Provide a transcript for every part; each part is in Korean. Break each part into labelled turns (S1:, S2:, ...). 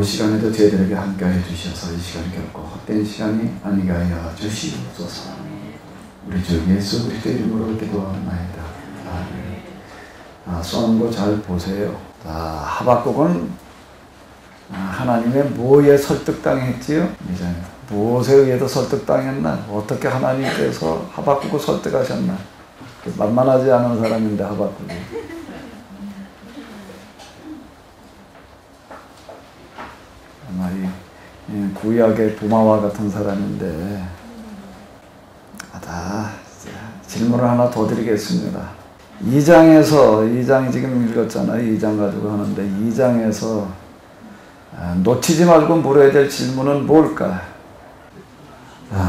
S1: 시간에도 저희들에게 함께하여 주셔서 이 시간이 결코 헛된 시간이 아니게 하여 주시옵소서. 우리 주 예수 그리스도의 이름으로 기도하나이다. 아멘. 쏘는 거 잘 보세요. 하박국은 하나님의 뭐에 설득당했지요? 이제 무엇에 의해서 설득당했나? 어떻게 하나님께서 하박국을 설득하셨나? 만만하지 않은 사람인데 하박국이. 아마 이 구약의 부마와 같은 사람인데 질문을 하나 더 드리겠습니다. 2장이 지금 읽었잖아요. 2장 가지고 하는데 2장에서 놓치지 말고 물어야 될 질문은 뭘까?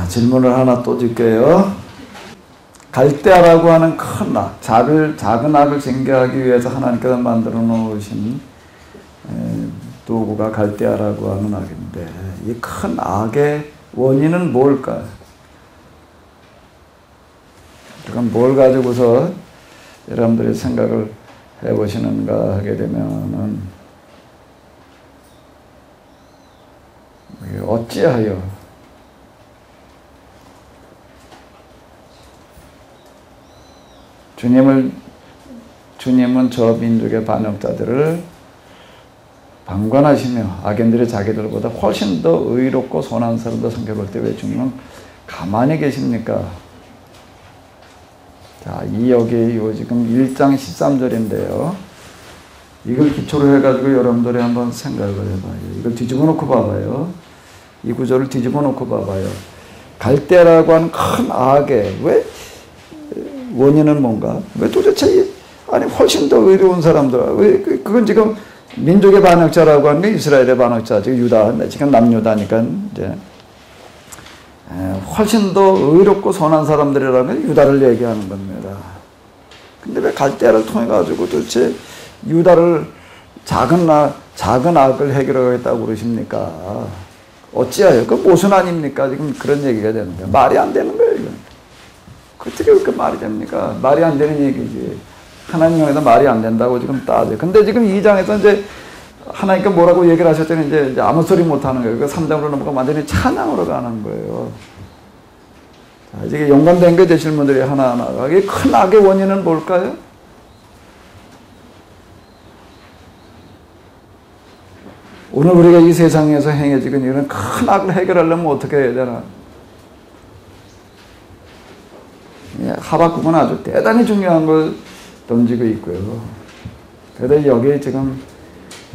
S1: 질문을 하나 또 줄게요. 갈대아라고 하는 큰 악, 작은 악을 쟁취하기 위해서 하나님께서 만들어 놓으신 도구가 갈대아라고 하는 악인데 이 큰 악의 원인은 뭘까? 그럼 뭘 가지고서 여러분들이 생각을 해보시는가 하게 되면은 어찌하여 주님은 저 민족의 반역자들을 방관하시며 악인들이 자기들보다 훨씬 더 의롭고 선한 사람도 섬겨볼 때 왜 주님은 가만히 계십니까? 자, 여기 지금 1장 13절인데요. 이걸 기초로 해가지고 여러분들이 한번 생각을 해봐요. 이걸 뒤집어 놓고 봐봐요. 이 구절을 뒤집어 놓고 봐봐요. 갈대라고 하는 큰 악의 왜 원인은 뭔가? 왜 도대체 훨씬 더 의로운 사람들 왜 그건 지금 민족의 반역자라고 하는 게 이스라엘의 반역자죠. 유다 지금 남유다니까 이제 훨씬 더 의롭고 선한 사람들이라면 유다를 얘기하는 겁니다. 근데 왜 갈대아를 통해 가지고 도대체 유다를 작은 악을 해결하겠다고 그러십니까? 어찌하여? 그 모순 아닙니까? 지금 그런 얘기가 되는 거예요. 말이 안 되는 거예요, 이건. 어떻게 그렇게 말이 됩니까? 말이 안 되는 얘기지. 하나님에서 말이 안 된다고 지금 따져. 근데 지금 2장에서 이제 하나님께 뭐라고 얘기를 하셨더니 이제 아무 소리 못 하는 거예요. 그 3장으로 넘어가면 완전히 찬양으로 가는 거예요. 자, 이제 연관된 게 되실 분들이 하나하나. 이게 큰 악의 원인은 뭘까요? 오늘 우리가 이 세상에서 행해지는 이런 큰 악을 해결하려면 어떻게 해야 되나? 하박국은 아주 대단히 중요한 걸 던지고 있고요. 그래서 여기 지금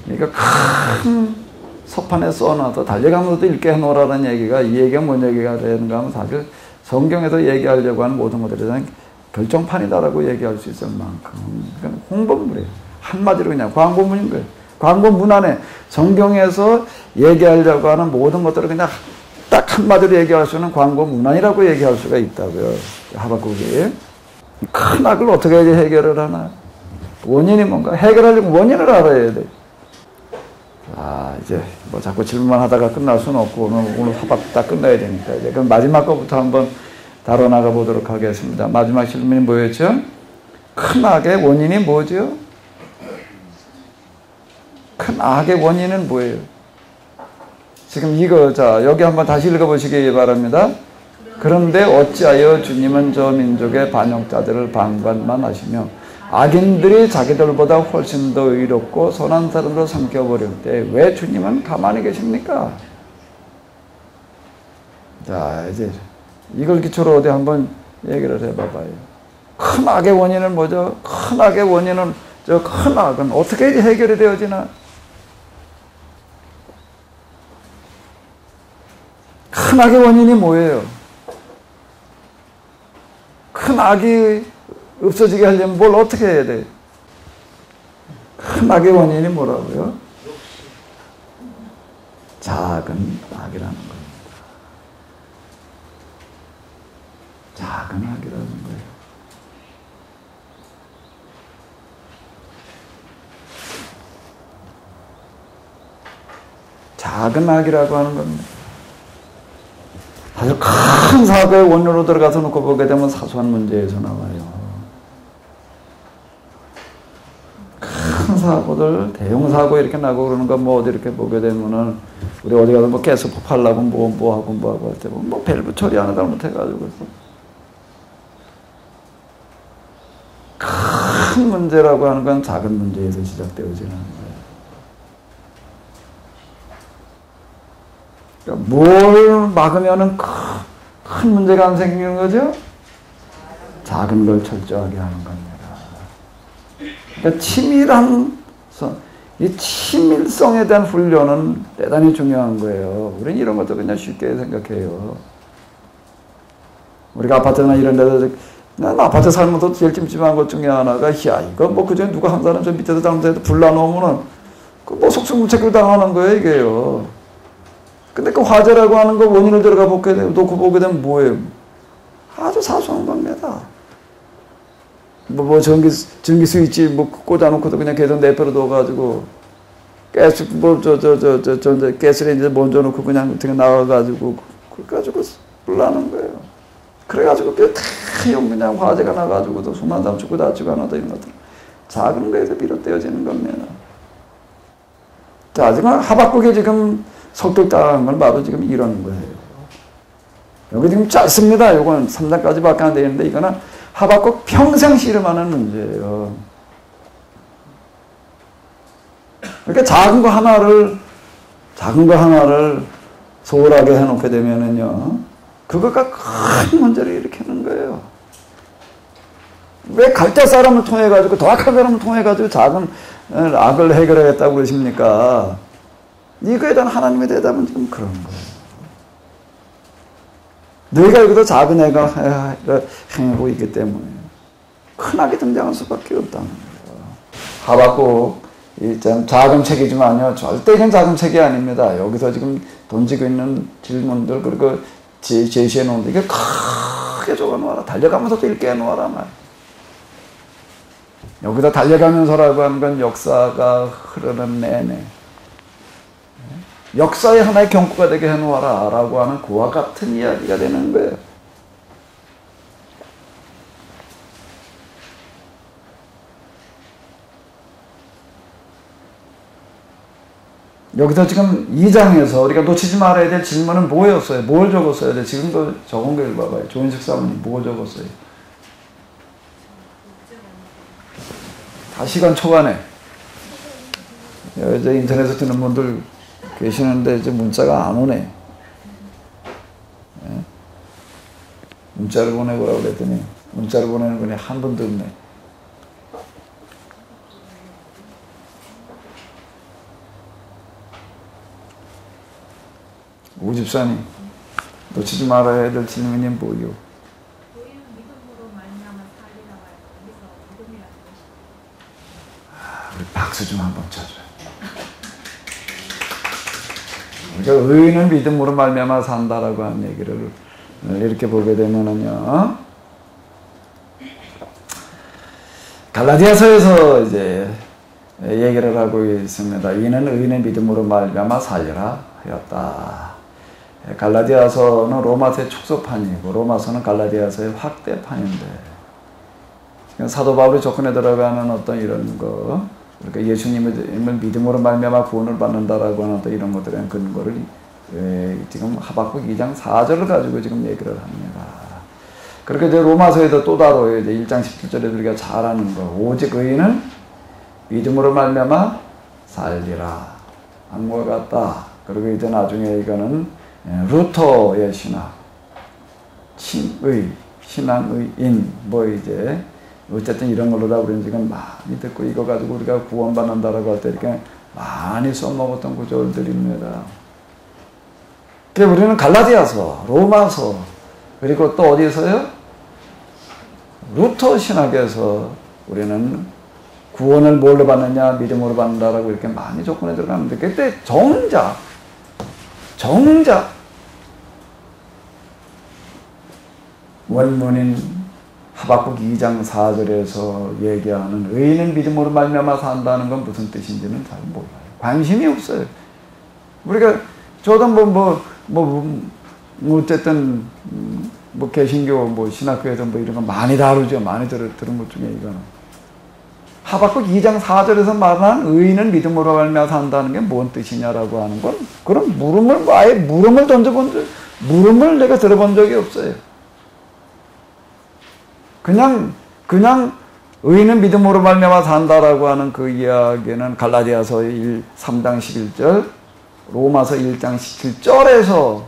S1: 그러니까 큰 서판에 써놔서 달려가면서도 읽게 해놓으라는 얘기가 이 얘기가 뭔 얘기가 되는가 하면 사실 성경에서 얘기하려고 하는 모든 것들에 대한 결정판이다라고 얘기할 수 있을 만큼 그러니까 홍보물이에요. 한마디로 그냥 광고문인 거예요. 광고문 안에 성경에서 얘기하려고 하는 모든 것들을 그냥 딱 한마디로 얘기할 수 있는 광고문안이라고 얘기할 수가 있다고요. 하박국이. 큰 악을 어떻게 해결을 하나? 원인이 뭔가? 해결하려면 원인을 알아야 돼. 이제 뭐 자꾸 질문만 하다가 끝날 수는 없고 오늘 하박 딱 끝나야 되니까 이제 그럼 마지막 거부터 한번 다뤄나가 보도록 하겠습니다. 마지막 질문이 뭐였죠? 큰 악의 원인이 뭐죠? 큰 악의 원인은 뭐예요? 지금 이거 여기 한번 다시 읽어보시기 바랍니다. 그런데 어찌하여 주님은 저 민족의 반역자들을 방관만 하시며 악인들이 자기들보다 훨씬 더 의롭고 선한 사람으로 삼켜버릴 때 왜 주님은 가만히 계십니까? 자, 이제 이걸 기초로 어디 한번 얘기를 해봐봐요. 큰 악의 원인은 뭐죠? 큰 악의 원인은 큰 악은 어떻게 해결이 되어지나? 큰 악의 원인이 뭐예요? 큰 악이 없어지게 하려면 뭘 어떻게 해야 돼? 큰 악의 원인이 뭐라고요? 작은 악이라는 겁니다. 작은 악이라는 거예요. 작은 악이라고 하는 겁니다. 아주 큰 사고의 원료로 들어가서 놓고 보게 되면 사소한 문제에서 나와요. 큰 사고들, 대형 사고 이렇게 나고 그러는 거 뭐 어디 이렇게 보게 되면은 우리 어디 가서 뭐 가스 폭발나고 뭐 하고 할 때 뭐 밸브 처리 하나 잘못해가지고 큰 문제라고 하는 건 작은 문제에서 시작되어지는 거예요. 그러니까 뭘 막으면은 큰 문제가 안 생기는 거죠? 작은 걸 철저하게 하는 겁니다. 그러니까 이 치밀성에 대한 훈련은 대단히 중요한 거예요. 우리는 이런 것도 그냥 쉽게 생각해요. 우리가 아파트나 이런 데서 난 아파트 살면서 제일 찜찜한 것 중에 하나가 야 이거 뭐 그중에 누가 한 사람 저 밑에서 잘못해도 불나놓으면은 그 뭐 속수무책을 당하는 거예요 이게요. 근데 그 화재라고 하는 거 원인을 들어가 놓고 보게 되면 뭐예요? 아주 사소한 겁니다. 뭐 전기 스위치 뭐 꽂아놓고도 그냥 계속 내버려 둬가지고 가스 가스를 이제 먼저 놓고 그냥 어떻게 나와가지고 그래가지고 불나는 거예요. 그래가지고 그냥 화재가 나가지고도 수만 사람 죽고 다치고 하나도 이런 것들 작은 거에서 비롯되어지는 겁니다. 자 지금 하박국이 지금 설득당한 건 바로 지금 이런 거예요. 여기 지금 짧습니다. 이건 3장까지밖에 안 되는데 이거는 하박국 평생 씨름하는 문제예요. 그러니까 작은 거 하나를 소홀하게 해놓게 되면은요, 그거가 큰 문제를 일으키는 거예요. 왜 갈대 사람을 통해가지고, 더 악한 사람을 통해가지고 작은 악을 해결하겠다고 그러십니까? 이거에 대한 하나님의 대답은 지금 그런 거예요. 너희가 여기서 작은 애가 행하고 있기 때문에 큰 악이 등장할 수밖에 없다는 거예요. 하박국 작은 책이지만요, 절대 이건 작은 책이 아닙니다. 여기서 지금 던지고 있는 질문들 그리고 제시해 놓은데 이게 크게 적어놓아라. 달려가면서도 읽게 해놓아라 말. 여기서 달려가면서라고 하는 건 역사가 흐르는 내내 역사의 하나의 경구가 되게 해놓아라 라고 하는 그와 같은 이야기가 되는 거예요. 여기서 지금 2장에서 우리가 놓치지 말아야 될 질문은 뭐였어요? 뭘 적었어야 돼? 지금도 적은 거 읽어봐요. 조인식 사모님 뭐 적었어요? 다 시간 초반에 이제 인터넷에 듣는 분들 계시는데 이제 문자가 안 오네. 네? 문자를 보내보라고 그랬더니 문자를 보내는 분이 한 분도 없네. 오 집사님 놓치지 말아야 될 질문이 뭐요? 우리 박수 좀 한번 쳐줘요. 그러니까 의인은 믿음으로 말미암아 산다라고 하는 얘기를 이렇게 보게 되면은요, 갈라디아서에서 이제 얘기를 하고 있습니다. 이는 의인의 믿음으로 말미암아 살리라 하였다. 갈라디아서는 로마서의 축소판이고 로마서는 갈라디아서의 확대판인데, 사도 바울이 접근해 들어가는 어떤 이런 거, 그러니까 예수님을 믿음으로 말미암아 구원을 받는다라고 하는 어떤 이런 것들의 근거를 지금 하박국 2장 4절을 가지고 지금 얘기를 합니다. 그렇게 이제 로마서에도 또 따로 이제 1장 17절에 우리가 잘 아는 거, 오직 의인은 믿음으로 말미암아 살리라 한 것 같다. 그리고 이제 나중에 이거는 루터의 신학, 친의, 신앙의인, 뭐 이제 어쨌든 이런 걸로 다 우리는 지금 많이 듣고 이거 가지고 우리가 구원받는다라고 할 때 이렇게 많이 써먹었던 구절들입니다. 그러니까 우리는 갈라디아서, 로마서, 그리고 또 어디서요? 루터 신학에서 우리는 구원을 뭘로 받느냐, 믿음으로 받는다라고 이렇게 많이 조건에 들어가는데, 그때 정작 원문인 하박국 2장 4절에서 얘기하는 의인은 믿음으로 말미암아 산다는 건 무슨 뜻인지는 잘 몰라요. 관심이 없어요. 우리가 저도 어쨌든 개신교 신학교에서 이런 거 많이 다루죠. 많이 들은 것 중에 이거는 하박국 2장 4절에서 말한 의인은 믿음으로 말미암아 산다는 게 뭔 뜻이냐라고 하는 건 그런 물음을 아예 물음을 물음을 내가 들어본 적이 없어요. 그냥 의인은 믿음으로 말미암아 산다라고 하는 그 이야기는 갈라디아서 3장 11절, 로마서 1장 17절에서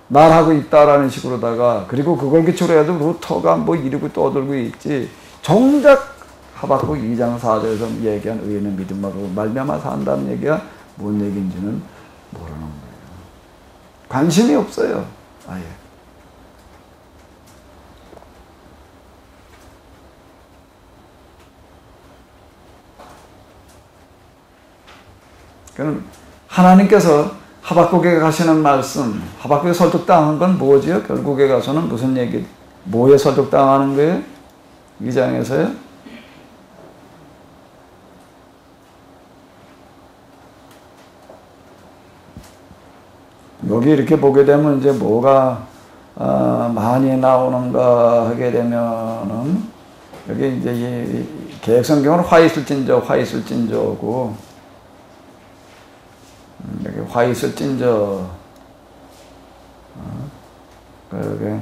S1: 말하고 있다라는 식으로다가, 그리고 그걸 기초로 해도 루터가 뭐 이러고 떠들고 있지, 정작 하박국 2장 4절에서 얘기한 의인은 믿음으로 말미암아 산다는 얘기가 뭔 얘기인지는 모르는 거예요. 관심이 없어요, 아예. 그럼 하나님께서 하박국에 가시는 말씀, 하박국에 설득당한 건 뭐지요? 결국에 가서는 무슨 얘기, 뭐에 설득당하는 거예요? 이 장에서요? 여기 이렇게 보게 되면 이제 뭐가 많이 나오는가 하게 되면은, 여기 이제 이 개혁성경은 화이슬진저고, 여기 화이슬진저, 그러게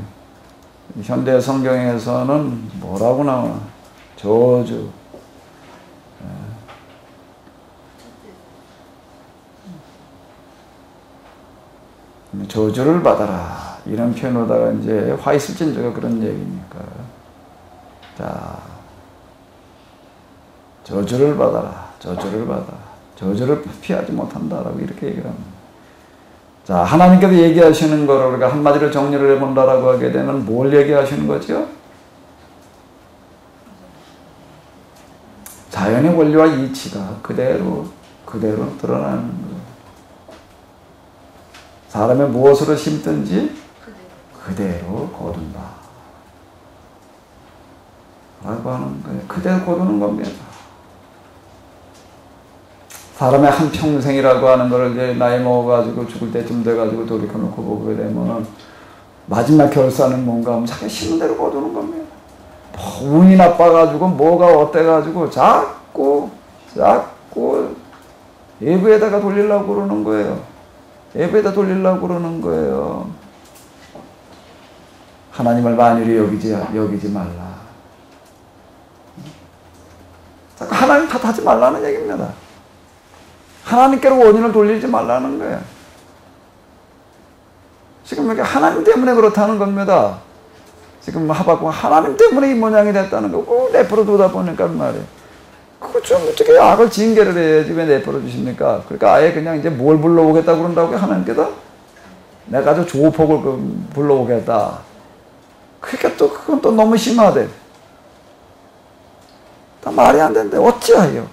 S1: 현대 성경에서는 뭐라고 나오나? 저주. 저주를 받아라. 이런 표현으로다가 이제 화이슬진저가 그런 얘기니까. 자, 저주를 받아라. 저주를 피하지 못한다라고 이렇게 얘기를 합니다. 자, 하나님께서 얘기하시는 거를 우리가 한마디로 정리를 해본다라고 하게 되면 뭘 얘기하시는 거죠? 자연의 원리와 이치가 그대로 드러나는 거예요. 사람이 무엇으로 심든지 그대로 거둔다 라고 하는 거예요. 그대로 거두는 겁니다. 사람의 한 평생이라고 하는 거를 이제 나이 먹어가지고 죽을 때쯤 돼가지고 돌이켜놓고 보게 되면 마지막 결산은 뭔가 하면 자기 심은 대로 거두는 겁니다. 뭐 운이 나빠가지고 뭐가 어때가지고 자꾸 예부에다가 돌리려고 그러는 거예요. 예배에다 돌리려고 그러는 거예요. 하나님을 만유리 여기지 말라. 자꾸 하나님 탓하지 말라는 얘기입니다. 하나님께로 원인을 돌리지 말라는 거예요. 지금 여기 하나님 때문에 그렇다는 겁니다. 지금 하박국 하나님 때문에 이 모양이 됐다는 거고, 내버려 두다 보니까 말이에요. 그거 좀 어떻게 악을 징계를 해야지 왜 내버려 두십니까? 그러니까 아예 그냥 이제 뭘 불러오겠다 그런다고요? 하나님께서? 내가 아주 조폭을 불러오겠다. 그러니까 또 그건 또 너무 심하대. 다 말이 안 되는데 어찌하여.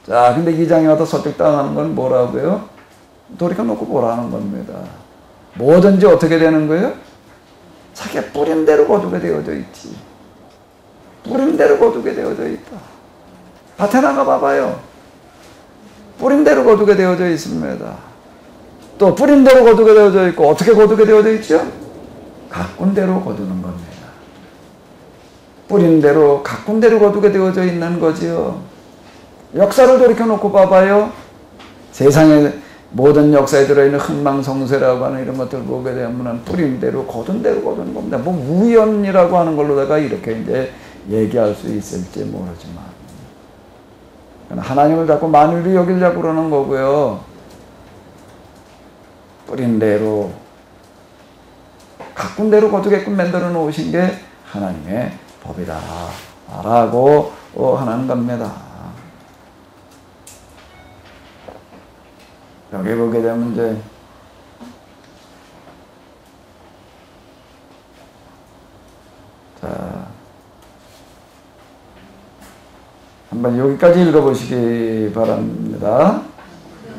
S1: 자, 근데 이 장에 와서 설득당하는 건 뭐라고요? 돌이켜놓고 보라는 겁니다. 뭐든지 어떻게 되는 거예요? 자기 뿌린 대로 거두게 되어져 있지. 뿌린 대로 거두게 되어져 있다. 밭에 나가 봐봐요. 뿌린 대로 거두게 되어져 있습니다. 또 뿌린 대로 거두게 되어져 있고, 어떻게 거두게 되어져 있죠? 가꾼 대로 거두는 겁니다. 뿌린 대로, 가꾼 대로 거두게 되어져 있는 거지요. 역사를 돌이켜놓고 봐봐요. 세상의 모든 역사에 들어있는 흥망성쇠라고 하는 이런 것들 보게 되면 뿌린 대로, 거둔 대로 거두는 겁니다. 뭐 우연이라고 하는 걸로다가 이렇게 이제 얘기할 수 있을지 모르지만, 하나님을 자꾸 만유리 여기려고 그러는 거고요. 뿌린 대로, 가꾼 대로 거두게끔 만들어 놓으신 게 하나님의 법이다 라고 하는 겁니다. 여기 보게 되면 이제 자, 한번 여기까지 읽어보시기 바랍니다.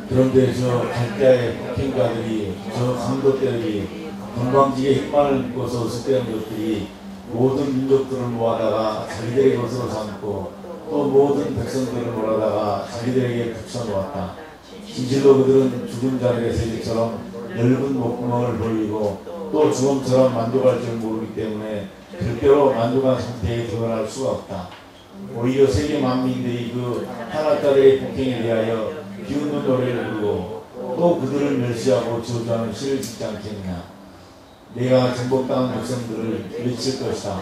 S2: 그런데 저 갈대아의 폭행가들이, 저 강도떼들이, 건방지게 홧만을 입고서 습대한 것들이 모든 민족들을 모아다가 자기들의 것으로 삼고, 또 모든 백성들을 몰아다가 자기들에게 붙여놓았다. 진실로 그들은 죽은 자들의 세계처럼 넓은 목구멍을 벌리고 또 죽음처럼 만족할 줄 모르기 때문에 절대로 만족한 상태에 드러날 수가 없다. 오히려 세계 만민들이 그 하나따라의 폭행에 대하여 비웃는 노래를 부르고 또 그들을 멸시하고 저주하는 시를 짓지 않겠느냐. 내가 정복당한 백성들을 외칠 것이다.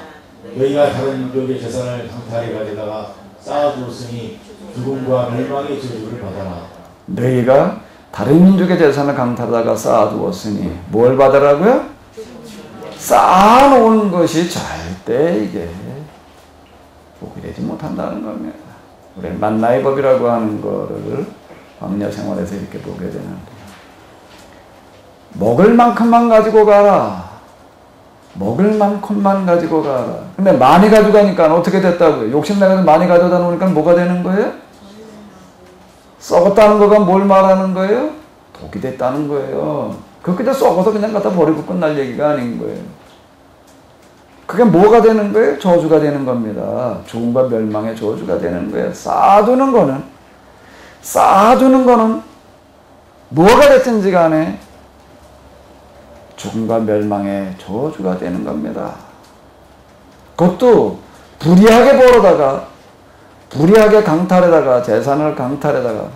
S2: 너희가 다른 민족의 재산을 강탈해 가져다가 쌓아두었으니 죽음과 멸망의 저주를 받아라.
S1: 너희가 다른 민족의 재산을 강탈하다가 쌓아두었으니 뭘 받으라고요? 쌓아놓은 것이 절대 이게 복이 되지 못한다는 겁니다. 우리 만나의 법이라고 하는 거를 광야 생활에서 이렇게 보게 되는데, 먹을 만큼만 가지고 가라. 먹을 만큼만 가지고 가라. 근데 많이 가져가니까 어떻게 됐다고요? 욕심내서 많이 가져다 놓으니까 뭐가 되는 거예요? 썩었다는 거가 뭘 말하는 거예요? 독이 됐다는 거예요. 그냥 썩어서 그냥 갖다 버리고 끝날 얘기가 아닌 거예요. 그게 뭐가 되는 거예요? 저주가 되는 겁니다. 죽음과 멸망의 저주가 되는 거예요. 쌓아두는 거는 뭐가 됐든지 간에 죽음과 멸망의 저주가 되는 겁니다. 그것도 불의하게 벌어다가, 불의하게 강탈에다가, 재산을 강탈에다가,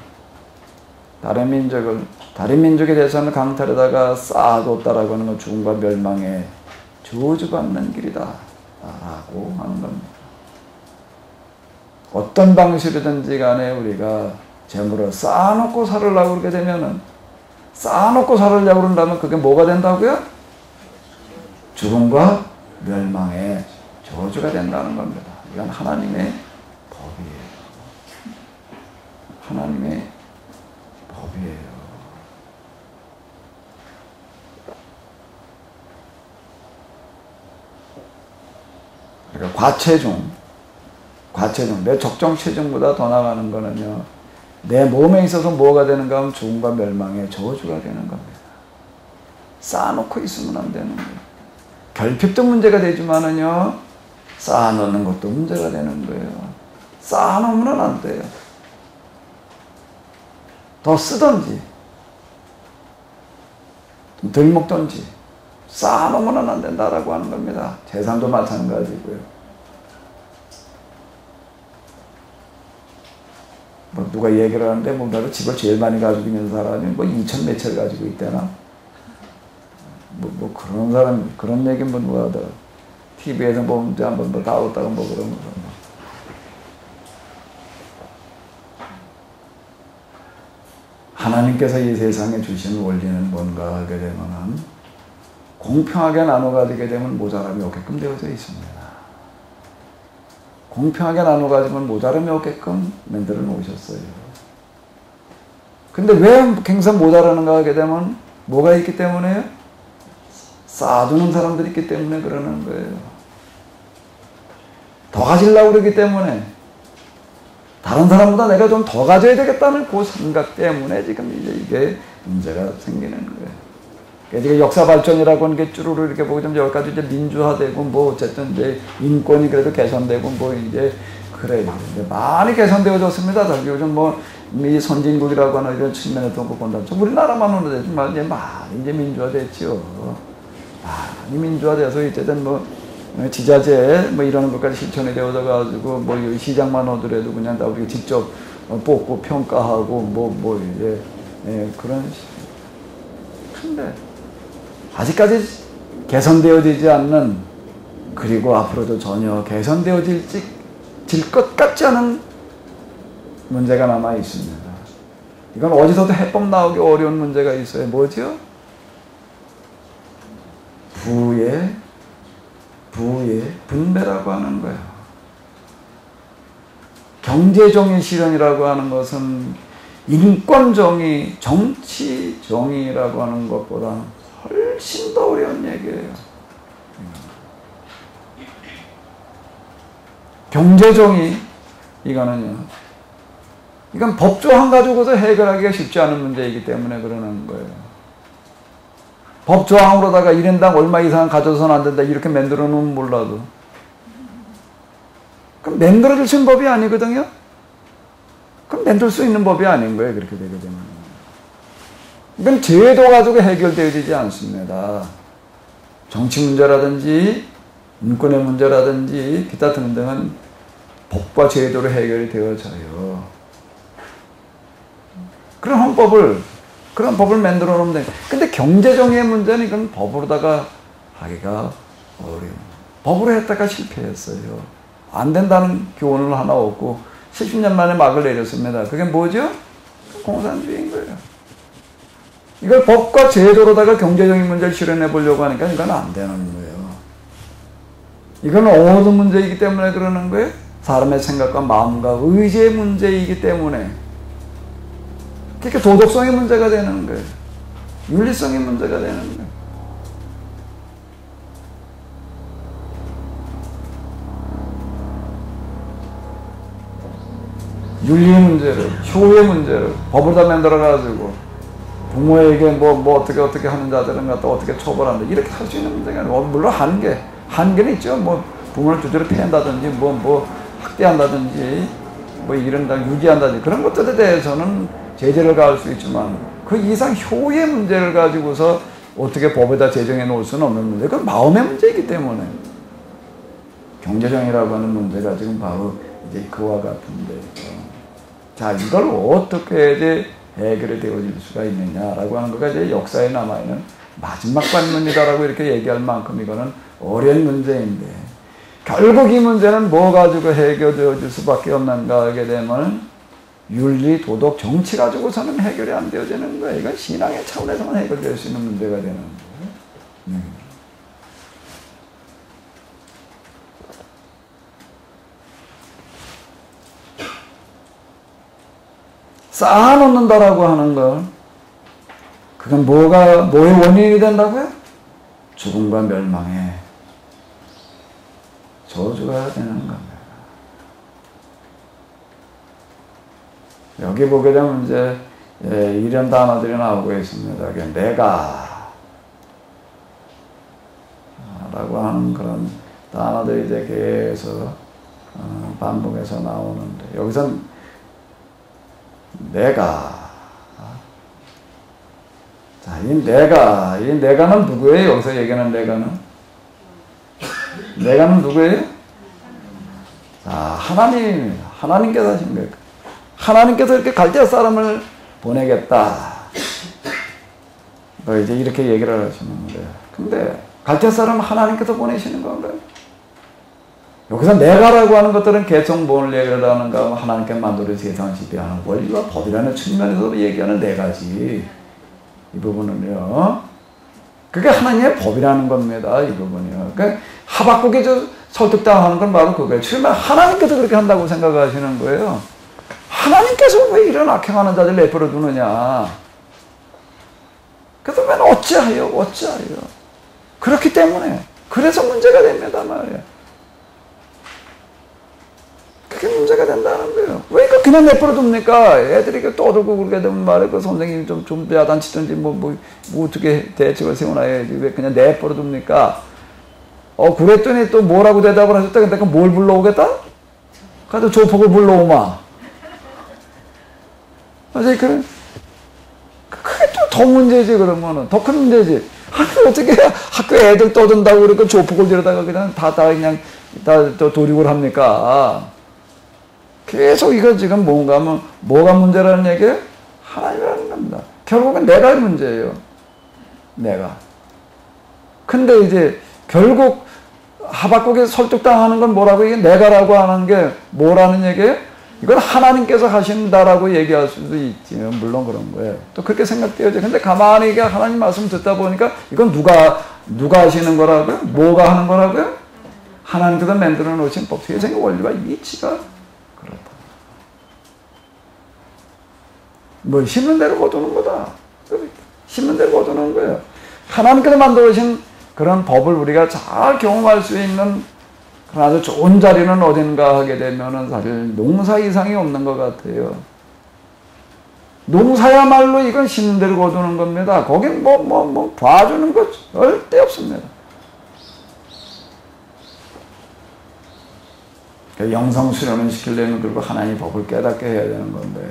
S1: 다른 민족의 재산을 강탈에다가 쌓아뒀다라고 하는 건 죽음과 멸망의 저주받는 길이다 라고 하는 겁니다. 어떤 방식이든지 간에 우리가 재물을 쌓아놓고 살으려고 그러게 되면은, 쌓아놓고 살으려고 그런다면 그게 뭐가 된다고요? 죽음과 멸망의 저주가 된다는 겁니다. 이건 하나님의 법이에요. 하나님의 법이에요. 그러니까 과체중, 내 적정 체중보다 더 나가는 거는요, 내 몸에 있어서 뭐가 되는가 하면 죽음과 멸망의 저주가 되는 겁니다. 쌓아놓고 있으면 안 되는 거예요. 결핍도 문제가 되지만은요, 쌓아놓는 것도 문제가 되는 거예요. 쌓아놓으면 안 돼요. 더 쓰던지, 덜 먹던지, 쌓아놓으면 안 된다라고 하는 겁니다. 재산도 마찬가지고요. 뭐 누가 얘기를 하는데 뭐 나도 집을 제일 많이 가지고 있는 사람이 뭐 2천 몇 채를 가지고 있대나? 뭐 그런 사람, 그런 얘기 뭐 누가 하더라. TV에서 보면 한번 뭐 다뤘다가 뭐 그런 거. 하나님께서 이 세상에 주신 원리는 뭔가 하게 되면은 공평하게 나눠 가지게 되면 모자람이 없게끔 되어져 있습니다. 공평하게 나눠 가지면 모자람이 없게끔 만들어 놓으셨어요. 근데 왜 항상 모자라는가 하게 되면 뭐가 있기 때문에요? 쌓아두는 사람들이 있기 때문에 그러는 거예요. 더 가지려고 그러기 때문에, 다른 사람보다 내가 좀 더 가져야 되겠다는 그 생각 때문에 지금 이제 이게 문제가 생기는 거예요. 그러니까 역사 발전이라고 하는 게 쭈루루 이렇게 보고 좀 여기까지 이제 민주화되고 뭐 어쨌든 이제 인권이 그래도 개선되고 뭐 이제 그래요. 이제 많이 개선되어졌습니다. 요즘 뭐 이 선진국이라고 하는 이런 측면에서 본다면 우리나라만 오는데 정말 이제 많이 이제 민주화됐죠. 많이 민주화돼서 이제는 뭐 지자체 뭐 이런 것까지 실천이 되어져 가지고 뭐 시장만 오더라도 그냥 다 우리가 직접 뽑고 평가하고 뭐 이제 그런. 근데 아직까지 개선되어지지 않는, 그리고 앞으로도 전혀 개선되어질 것 같지 않은 문제가 남아 있습니다. 이건 어디서도 해법 나오기 어려운 문제가 있어요. 뭐죠? 부의 분배라고 하는 거예요. 경제정의 실현이라고 하는 것은 인권정의, 정치정의라고 하는 것보다 훨씬 더 어려운 얘기예요. 경제정의, 이건 법조항 가지고서 해결하기가 쉽지 않은 문제이기 때문에 그러는 거예요. 법조항으로다가 1인당 얼마 이상 가져서는 안 된다 이렇게 만들어 놓으면 몰라도, 그럼 만들어질 수 있는 법이 아니거든요. 그럼 만들 수 있는 법이 아닌 거예요. 그렇게 되게 되면. 이건 제도 가지고 해결되어지지 않습니다. 정치 문제라든지 인권의 문제라든지 기타 등등은 법과 제도로 해결이 되어져요. 그런 법을 만들어 놓으면 돼. 근데 경제정의의 문제는 이건 법으로다가 하기가 어려워. 법으로 했다가 실패했어요. 안 된다는 교훈을 하나 얻고 70년 만에 막을 내렸습니다. 그게 뭐죠? 공산주의인 거예요. 이걸 법과 제도로다가 경제적인 문제를 실현해 보려고 하니까 이건 안 되는 거예요. 이건 어느 문제이기 때문에 그러는 거예요? 사람의 생각과 마음과 의지의 문제이기 때문에. 그러니까 도덕성의 문제가 되는 거예요. 윤리성의 문제가 되는 거예요. 윤리의 문제를, 효의 문제를 법을 다 만들어가지고 부모에게 어떻게 하는 자들은 갖다 어떻게 처벌한다. 이렇게 할 수 있는 문제가 아니고, 물론 한계는 있죠. 부모를 두드려 패한다든지, 학대한다든지, 이런다, 유기한다든지, 그런 것들에 대해서는 제재를 가할 수 있지만, 그 이상 효의 문제를 가지고서 어떻게 법에다 제정해 놓을 수는 없는 문제. 그건 마음의 문제이기 때문에. 경제정의라고 하는 문제가 지금 바로 이제 그와 같은데. 자, 이걸 어떻게 이제 해결이 되어질 수가 있느냐라고 하는 거가 이제 역사에 남아있는 마지막 관문이다라고 이렇게 얘기할 만큼 이거는 어려운 문제인데, 결국 이 문제는 뭐 가지고 해결되어질 수밖에 없는가 하게 되면 윤리, 도덕, 정치 가지고서는 해결이 안 되어지는 거예요. 이건 신앙의 차원에서만 해결될 수 있는 문제가 되는 거예요. 쌓아놓는다라고 하는 걸, 그건 뭐의 원인이 된다고요? 죽음과 멸망의 저주가 되는 겁니다. 여기 보게 되면 이제 이런 단어들이 나오고 있습니다. 내가 라고 하는 그런 단어들이 이제 계속 반복해서 나오는데, 여기선 내가. 자, 이 내가는 누구예요? 여기서 얘기하는 내가는 누구예요? 자, 하나님께서 하신 거예요. 하나님께서 이렇게 갈대아 사람을 보내겠다. 이제 이렇게 얘기를 하시는 거예요. 근데 갈대아 사람은 하나님께서 보내시는 건가요? 여기서 내가라고 하는 것들은 개성본을 얘기를 하는가, 하나님께 만들어 세상을 지배하는 원리와 법이라는 측면에서 얘기하는 네 가지. 이 부분은요. 그게 하나님의 법이라는 겁니다. 이 부분이요. 그러니까 하박국이 설득당하는 건 바로 그거예요. 처음에 하나님께서 그렇게 한다고 생각하시는 거예요. 하나님께서 왜 이런 악행하는 자들 내버려 두느냐. 그래서 왜 어찌하여. 그렇기 때문에. 그래서 문제가 됩니다 말이에요. 그게 문제가 된다는 거예요. 왜 이거 그냥 내버려 둡니까? 애들이 떠들고 그러게 되면 말이에요. 그 선생님이 좀 야단치든지 뭐 어떻게 대책을 세워놔야지. 왜 그냥 내버려 둡니까? 그랬더니 또 뭐라고 대답을 하셨다? 근데 뭘 불러오겠다? 가서 조폭을 불러오마. 그게 또 더 문제지, 그러면은. 더 큰 문제지. 어떻게 학교 애들 떠든다고 그러니까 조폭을 데려다가 그냥 다 도륙을 합니까? 계속 이거 지금 뭐가 문제라는 얘기예요? 하나님이라는 겁니다. 결국은 내가 문제예요. 내가. 근데 이제 결국 하박국에 설득당하는 건 뭐라고, 이게 내가라고 하는 게 뭐라는 얘기예요? 이건 하나님께서 하신다라고 얘기할 수도 있지요. 물론 그런 거예요. 또 그렇게 생각되어져. 근데 가만히 이게 하나님 말씀 듣다 보니까 이건 누가 하시는 거라고요? 뭐가 하는 거라고요? 하나님께서 만들어 놓으신 법, 세상의 원리와 이치가 그렇다. 심는 대로 거두는 거다. 심는 대로 거두는 거예요. 하나님께서 만들어주신 그런 법을 우리가 잘 경험할 수 있는 그런 아주 좋은 자리는 어딘가 하게 되면은 사실 농사 이상이 없는 것 같아요. 농사야말로 이건 심는 대로 거두는 겁니다. 거긴 봐주는 것 절대 없습니다. 영성 수련을 시키려면 그리고 하나님의 법을 깨닫게 해야 되는 건데,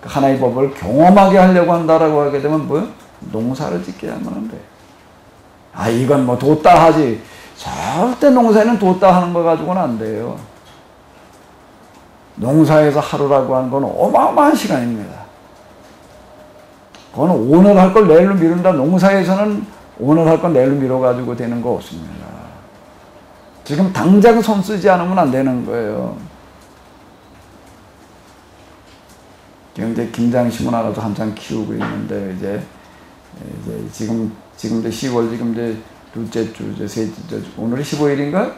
S1: 하나님의 법을 경험하게 하려고 한다라고 하게 되면 농사를 짓게 하면 안 돼. 아, 이건 뭐 뒀다 하지. 절대 농사에는 뒀다 하는 거 가지고는 안 돼요. 농사에서 하루라고 하는 건 어마어마한 시간입니다. 그건 오늘 할 걸 내일로 미룬다. 농사에서는 오늘 할 건 내일로 미뤄가지고 되는 거 없습니다. 지금 당장 손 쓰지 않으면 안 되는 거예요. 지금 이제 김장심은 하나도 한창 키우고 있는데, 이제 지금 이제 10월 지금 이제 둘째 주, 이제 오늘이 15일인가?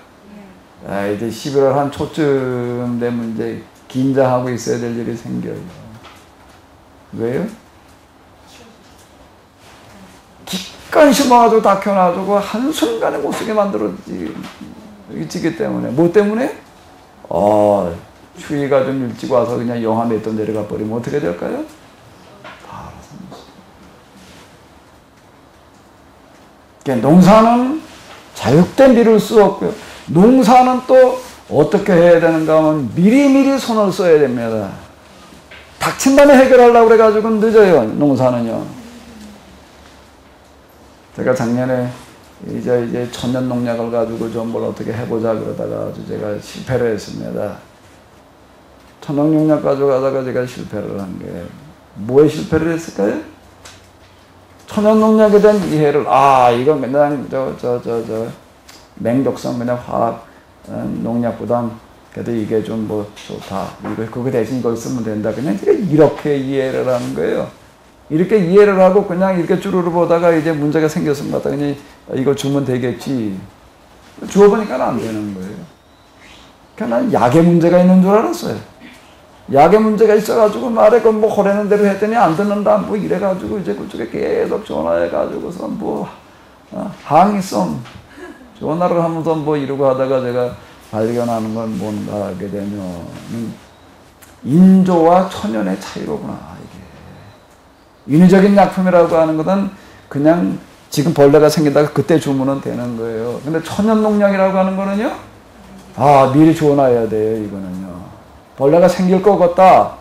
S1: 아, 이제 11월 한 초쯤 되면 이제 긴장하고 있어야 될 일이 생겨요. 왜요? 기껏 심어가지고 다 켜놔주고 한순간에 못쓰게 만들어지기 때문에. 뭐 때문에? 추위가 좀 일찍 와서 그냥 영하 몇 도 내려가 버리면 어떻게 될까요? 다 알아서. 농사는 자육대 미룰 수 없고요. 농사는 또 어떻게 해야 되는가 하면 미리미리 손을 써야 됩니다. 닥친 다음에 해결하려고 그래가지고 늦어요, 농사는요. 제가 작년에 이제 천연 농약을 가지고 좀 뭘 어떻게 해보자 그러다가 아주 제가 실패를 했습니다. 천연 농약 가져가다가 제가 실패를 한 게, 뭐에 실패를 했을까요? 천연 농약에 대한 이해를, 이건 그냥 맹독성 그냥 화학 농약보단 그래도 이게 좀 뭐 좋다. 그거 대신 이걸 쓰면 된다. 그냥 제가 이렇게 이해를 하는 거예요. 이렇게 이해를 하고 그냥 이렇게 쭈루루 보다가 이제 문제가 생겼습니다. 그냥 이거 주면 되겠지. 주워보니까 안 되는 거예요. 그러니까 난 약에 문제가 있는 줄 알았어요. 약에 문제가 있어가지고 말에 뭐 호래는 대로 했더니 안 듣는다. 뭐 이래가지고 이제 그쪽에 계속 전화해가지고서 뭐 항의성 전화를 하면서 뭐 이러고 하다가 제가 발견하는 건 뭔가 하게 되면 인조와 천연의 차이로구나. 인위적인 약품이라고 하는 것은 그냥 지금 벌레가 생기다가 그때 주문은 되는 거예요. 근데 천연 농약이라고 하는 거는요, 미리 주워놔야 돼요, 이거는요. 벌레가 생길 것 같다.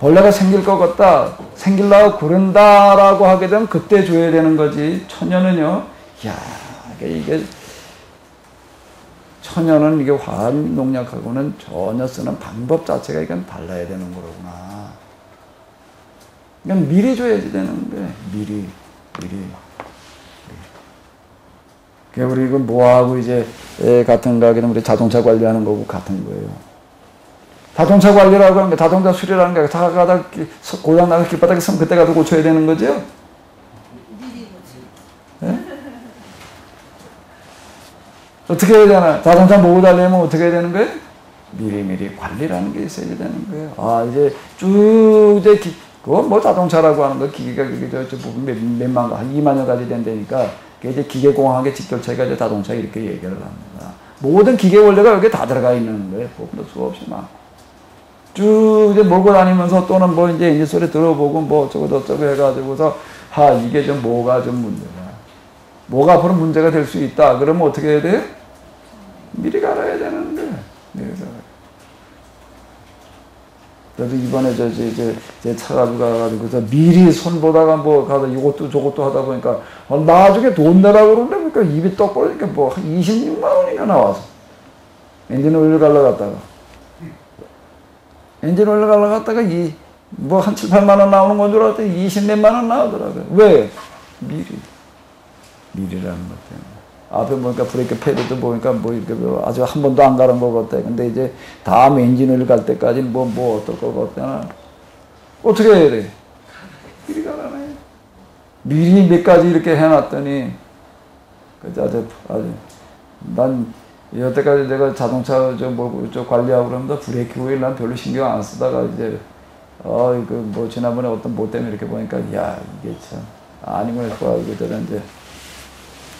S1: 벌레가 생길 것 같다. 생길라고 그런다라고 하게 되면 그때 줘야 되는 거지. 천연은요, 이게 천연은 이게 화학 농약하고는 전혀 쓰는 방법 자체가 이건 달라야 되는 거구나. 그냥 미리 줘야지 되는 거예요. 미리. 그러니까 우리 이건 뭐하고 이제 같은가 하게 되면 우리 자동차 관리하는 거고 같은 거예요. 자동차 관리라고 하는 게 자동차 수리라는 게 가다가 고장 나서 길바닥에 서면 그때 가서 고쳐야 되는 거죠?
S3: 미리 고쳐.
S1: 네? 어떻게 해야 되나? 자동차 모고 달리면 어떻게 해야 되는 거예요? 미리미리 관리라는 게 있어야 되는 거예요. 이제 쭉 이제 그건 뭐 자동차라고 하는 거 기계가 저 부분 몇만 한 2만 여 가지 된다니까 그게 이제 기계공학의 직결체가 이제 자동차 이렇게 얘기를 합니다. 모든 기계 원리가 여기에 다 들어가 있는 거예요. 보험도 수없이 막. 쭉 이제 몰고 다니면서 또는 뭐 이제 엔진 소리 들어보고 뭐 어쩌고 저쩌고 해가지고서 이게 좀 뭐가 좀 문제다. 뭐가 앞으로 문제가 될 수 있다. 그러면 어떻게 해야 돼요? 미리 갈아야 되는 거예요. 미리 갈아야. 그래도 이번에 제 차 가지고 가가지고 미리 손보다가 뭐 가서 이것도 저것도 하다 보니까 나중에 돈 내라고 그러는데 그러니까 입이 떡 벌어지니까 뭐 한 26만 원인가 나와서 엔진 오일 갈라 갔다가 뭐 한 7, 8만 원 나오는 건 줄 알았더니 20몇만 원 나오더라고요. 왜? 미리라는 것 때문에. 앞에 보니까 브레이크 패드도 보니까 뭐 이렇게 아주 한 번도 안 갈은 것 같아. 근데 이제 다음 엔진을 갈 때까지 뭐 어떨 것 같잖아. 어떻게 해야 돼? 미리 가라네. 미리 몇 가지 이렇게 해놨더니, 난 여태까지 내가 자동차 저 관리하고 그러면서 브레이크 오일 난 별로 신경 안 쓰다가 이제, 뭐 지난번에 어떤 뭐 때문에 이렇게 보니까, 이게 참, 아니면 이거들은 이제,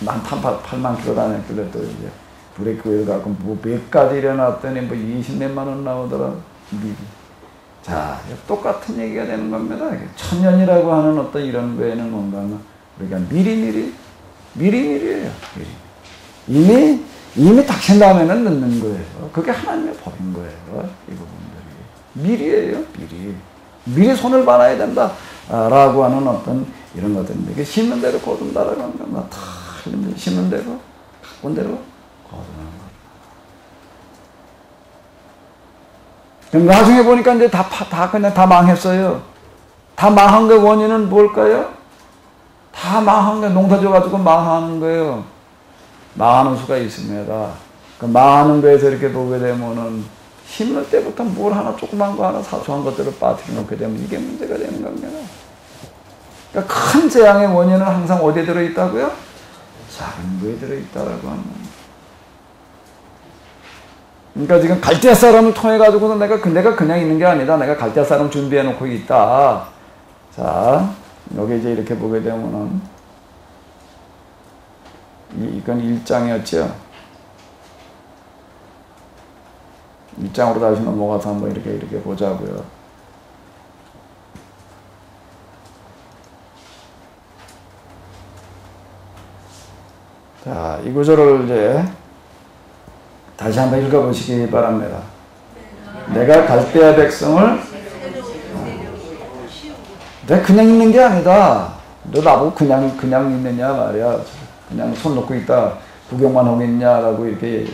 S1: 난 8만 킬로 다녔길래 또 이제 브레이크 오일 갖고 뭐 몇 가지 일어났더니 뭐 20몇만 원 나오더라. 미리. 자, 똑같은 얘기가 되는 겁니다. 천년이라고 하는 어떤 이런 거에는 뭔가 우리가 미리미리예요. 미리. 이미 닥친 다음에는 늦는 거예요. 그게 하나님의 법인 거예요. 이 부분들이. 미리예요. 미리 손을 봐놔야 된다. 라고 하는 어떤 이런 것들인데, 심는 대로 거둔다라고 하는 건 다 틀림없이 심은 대로 온 대로 거두는 거. 그럼 나중에 보니까 이제 그냥 다 망했어요. 다 망한 거 원인은 뭘까요? 다 망한 거 농사 져가지고 망하는 거예요. 망하는 수가 있습니다. 그 망하는 거에서 이렇게 보게 되면은 심을 때부터 뭘 하나 조그만 거 하나 사소한 것들을 빠뜨려 놓게 되면 이게 문제가 되는 겁니다. 그러니까 큰 재앙의 원인은 항상 어디에 들어있다고요? 작은 거에 들어있다라고 하는 겁니다. 그러니까 지금 갈대아 사람을 통해 가지고서 내가 그냥 있는 게 아니다. 내가 갈대아 사람 준비해 놓고 있다. 자, 여기 이제 이렇게 보게 되면은 이건 1장이었죠. 1장으로 다시 넘어가서 한번 이렇게 보자고요. 자, 이 구절을 이제 다시 한번 읽어보시기 바랍니다. 내가 갈대아 백성을 내가 그냥 있는 게 아니다. 너 나보고 그냥 있느냐 말이야. 그냥 손 놓고 있다 구경만 하고 있냐라고 이렇게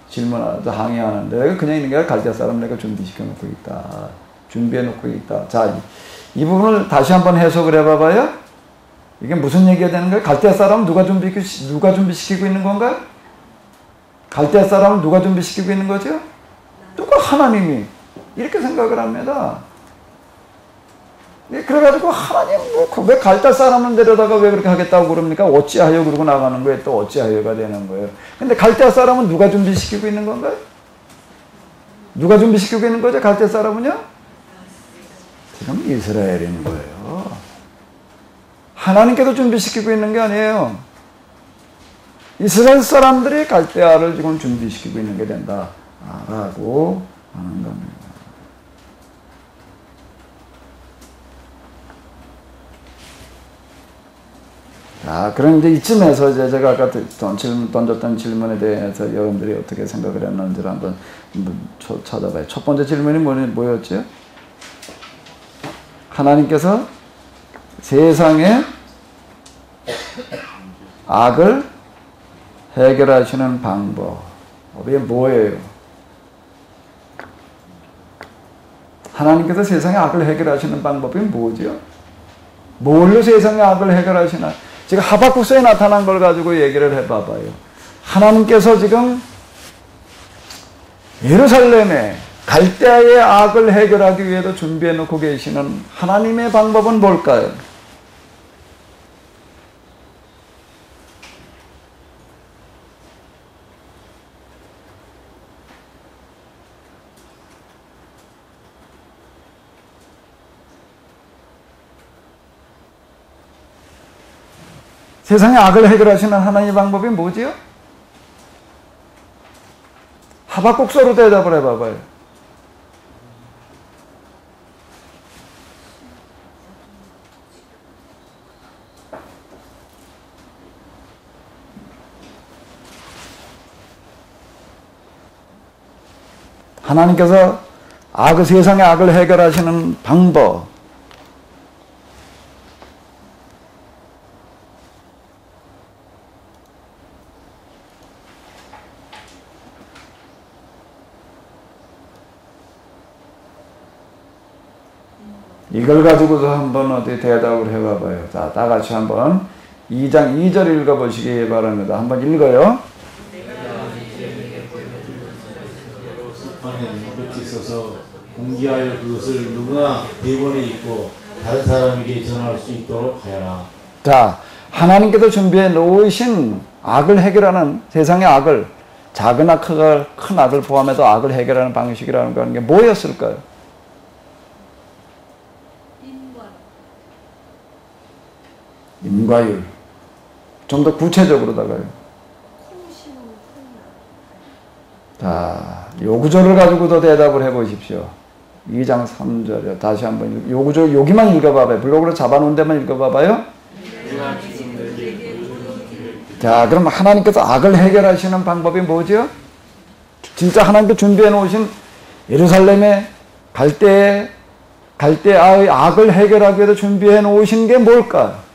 S1: 질문하다 항의하는데 내가 그냥 있는 게 아니라 갈대아 사람 내가 준비시켜 놓고 있다. 준비해 놓고 있다. 자, 이 부분을 다시 한번 해석을 해봐봐요. 이게 무슨 얘기가 되는 거예요? 갈대아 사람은 누가 준비시키고 있는 건가요? 갈대아 사람은 누가 준비시키고 있는 거죠? 누가? 하나님이. 이렇게 생각을 합니다. 그래가지고 하나님 왜 갈대아 사람을 데려다가 왜 그렇게 하겠다고 그럽니까? 어찌하여 그러고 나가는 거예요. 또 어찌하여가 되는 거예요. 근데 갈대아 사람은 누가 준비시키고 있는 건가요? 누가 준비시키고 있는 거죠? 갈대아 사람은요? 지금 이스라엘인 거예요. 하나님께서 준비시키고 있는 게 아니에요. 이스라엘 사람들이 갈대아를 지금 준비시키고 있는 게 된다 라고 하는 겁니다. 자, 그럼 이제 이쯤에서 이제 제가 아까 던졌던 질문에 대해서 여러분들이 어떻게 생각을 했는지를 한번 찾아봐요. 첫 번째 질문이 뭐였죠? 하나님께서 세상의 악을 해결하시는 방법이 뭐예요? 하나님께서 세상의 악을 해결하시는 방법이 뭐죠? 뭘로 세상의 악을 해결하시나? 지금 하박국서에 나타난 걸 가지고 얘기를 해봐봐요. 하나님께서 지금 예루살렘에 갈대아의 악을 해결하기 위해서 준비해 놓고 계시는 하나님의 방법은 뭘까요? 세상의 악을 해결하시는 하나님의 방법이 뭐지요? 하박국서로 대답을 해봐봐요. 하나님께서 세상의 악을 해결하시는 방법. 이걸 가지고서 한번 어디 대답을 해봐봐요. 자, 다 같이 한번 2장 2절 읽어보시기 바랍니다. 한번 읽어요.
S2: 판에 눈빛이 있어서 공개하여 그것을 누구나 대본에 읽고 다른 사람에게 전할 수 있도록 하여라.
S1: 자, 하나님께서 준비해 놓으신 악을 해결하는 세상의 악을 작은 악, 큰 악을 포함해서 악을 해결하는 방식이라는 거 하는 게 뭐였을까요? 인과율. 좀 더 구체적으로 다가요. 자, 요 구절을 가지고도 대답을 해보십시오. 2장 3절에 다시 한번 요 구절 여기만 읽어봐봐요. 블록으로 잡아놓은 데만 읽어봐봐요. 자, 그럼 하나님께서 악을 해결하시는 방법이 뭐죠? 진짜 하나님께서 준비해 놓으신 예루살렘의 갈대아의 악을 해결하기 위해서 준비해 놓으신 게 뭘까?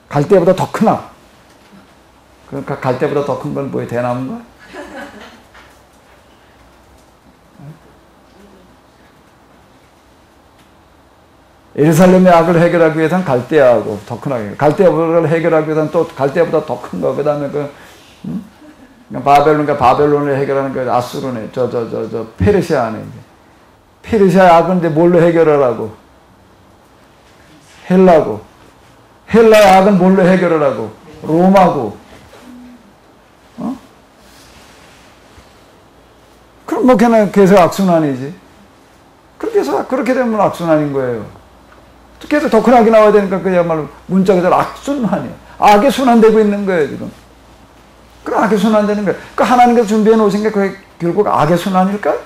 S1: 갈대보다 더 크나? 그러니까 갈대보다 더 큰 건 뭐예요? 대나무인가? 예루살렘의 악을 해결하기 위해서는 갈대하고 더 크나? 갈대를 해결하기 위해서는 또 갈대보다 더 큰 거. 그 다음에 바벨론을 해결하는 그 아수르네. 페르시아네. 페르시아의 악은 이제 뭘로 해결하라고? 헬라고. 헬라의 악은 뭘로 해결하라고? 로마고. 그럼 뭐 걔는 계속 악순환이지. 그렇게 되면 악순환인 거예요. 계속 더 큰 악이 나와야 되니까 그야말로 문자 그대로 악순환이에요. 악이 순환되고 있는 거예요, 지금. 그럼 악이 순환되는 거예요. 그 하나님께서 준비해 놓으신 게 그게 결국 악의 순환일까요?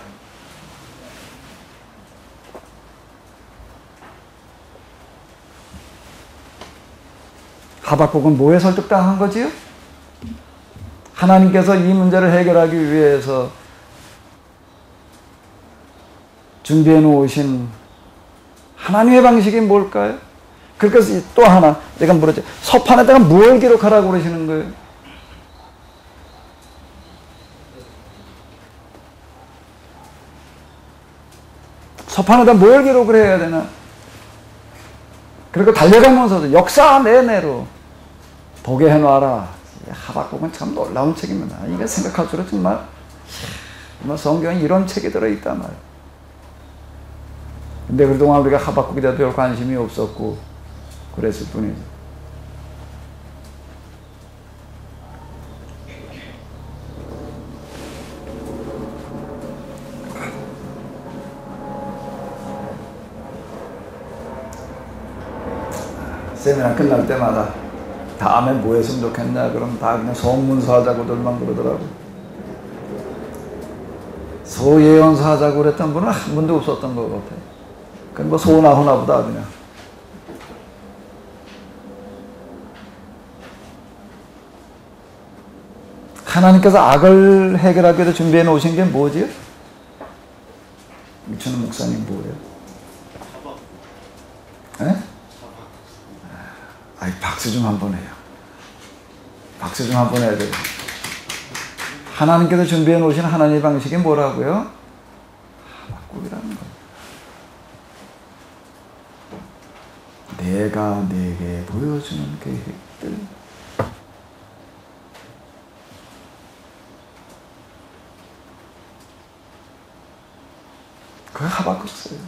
S1: 하박국은 뭐에 설득당한 거지요? 하나님께서 이 문제를 해결하기 위해서 준비해 놓으신 하나님의 방식이 뭘까요? 그래서 또 하나 내가 물었죠. 서판에다가 뭘 기록하라고 그러시는 거예요? 서판에다 뭘 기록을 해야 되나? 그리고 달려가면서도 역사 내내로 보게 해놔라. 하박국은 참 놀라운 책입니다. 이거 생각할수록 정말 성경에 이런 책이 들어있단 말이에요. 근데 그동안 우리가 하박국에 대해서 별 관심이 없었고 그랬을 뿐이죠. 세미나 끝날 때마다 다음에 뭐 했으면 좋겠냐 그럼 다 그냥 성문서 하자고들만 그러더라고. 소예언서 하자고 그랬던 분은 한 분도 없었던 것 같아요. 그건 뭐 소나 호나 보다 그냥. 하나님께서 악을 해결하기 위해서 준비해 놓으신 게 뭐지요? 미추는 목사님 뭐예요? 에? 아이, 박수 좀 한번 해요. 박수 좀 한번 해야 돼요. 하나님께서 준비해 놓으신 하나님의 방식이 뭐라고요? 하박국이라는 거예요. 내가 내게 보여주는 계획들. 그게 하박국이에요.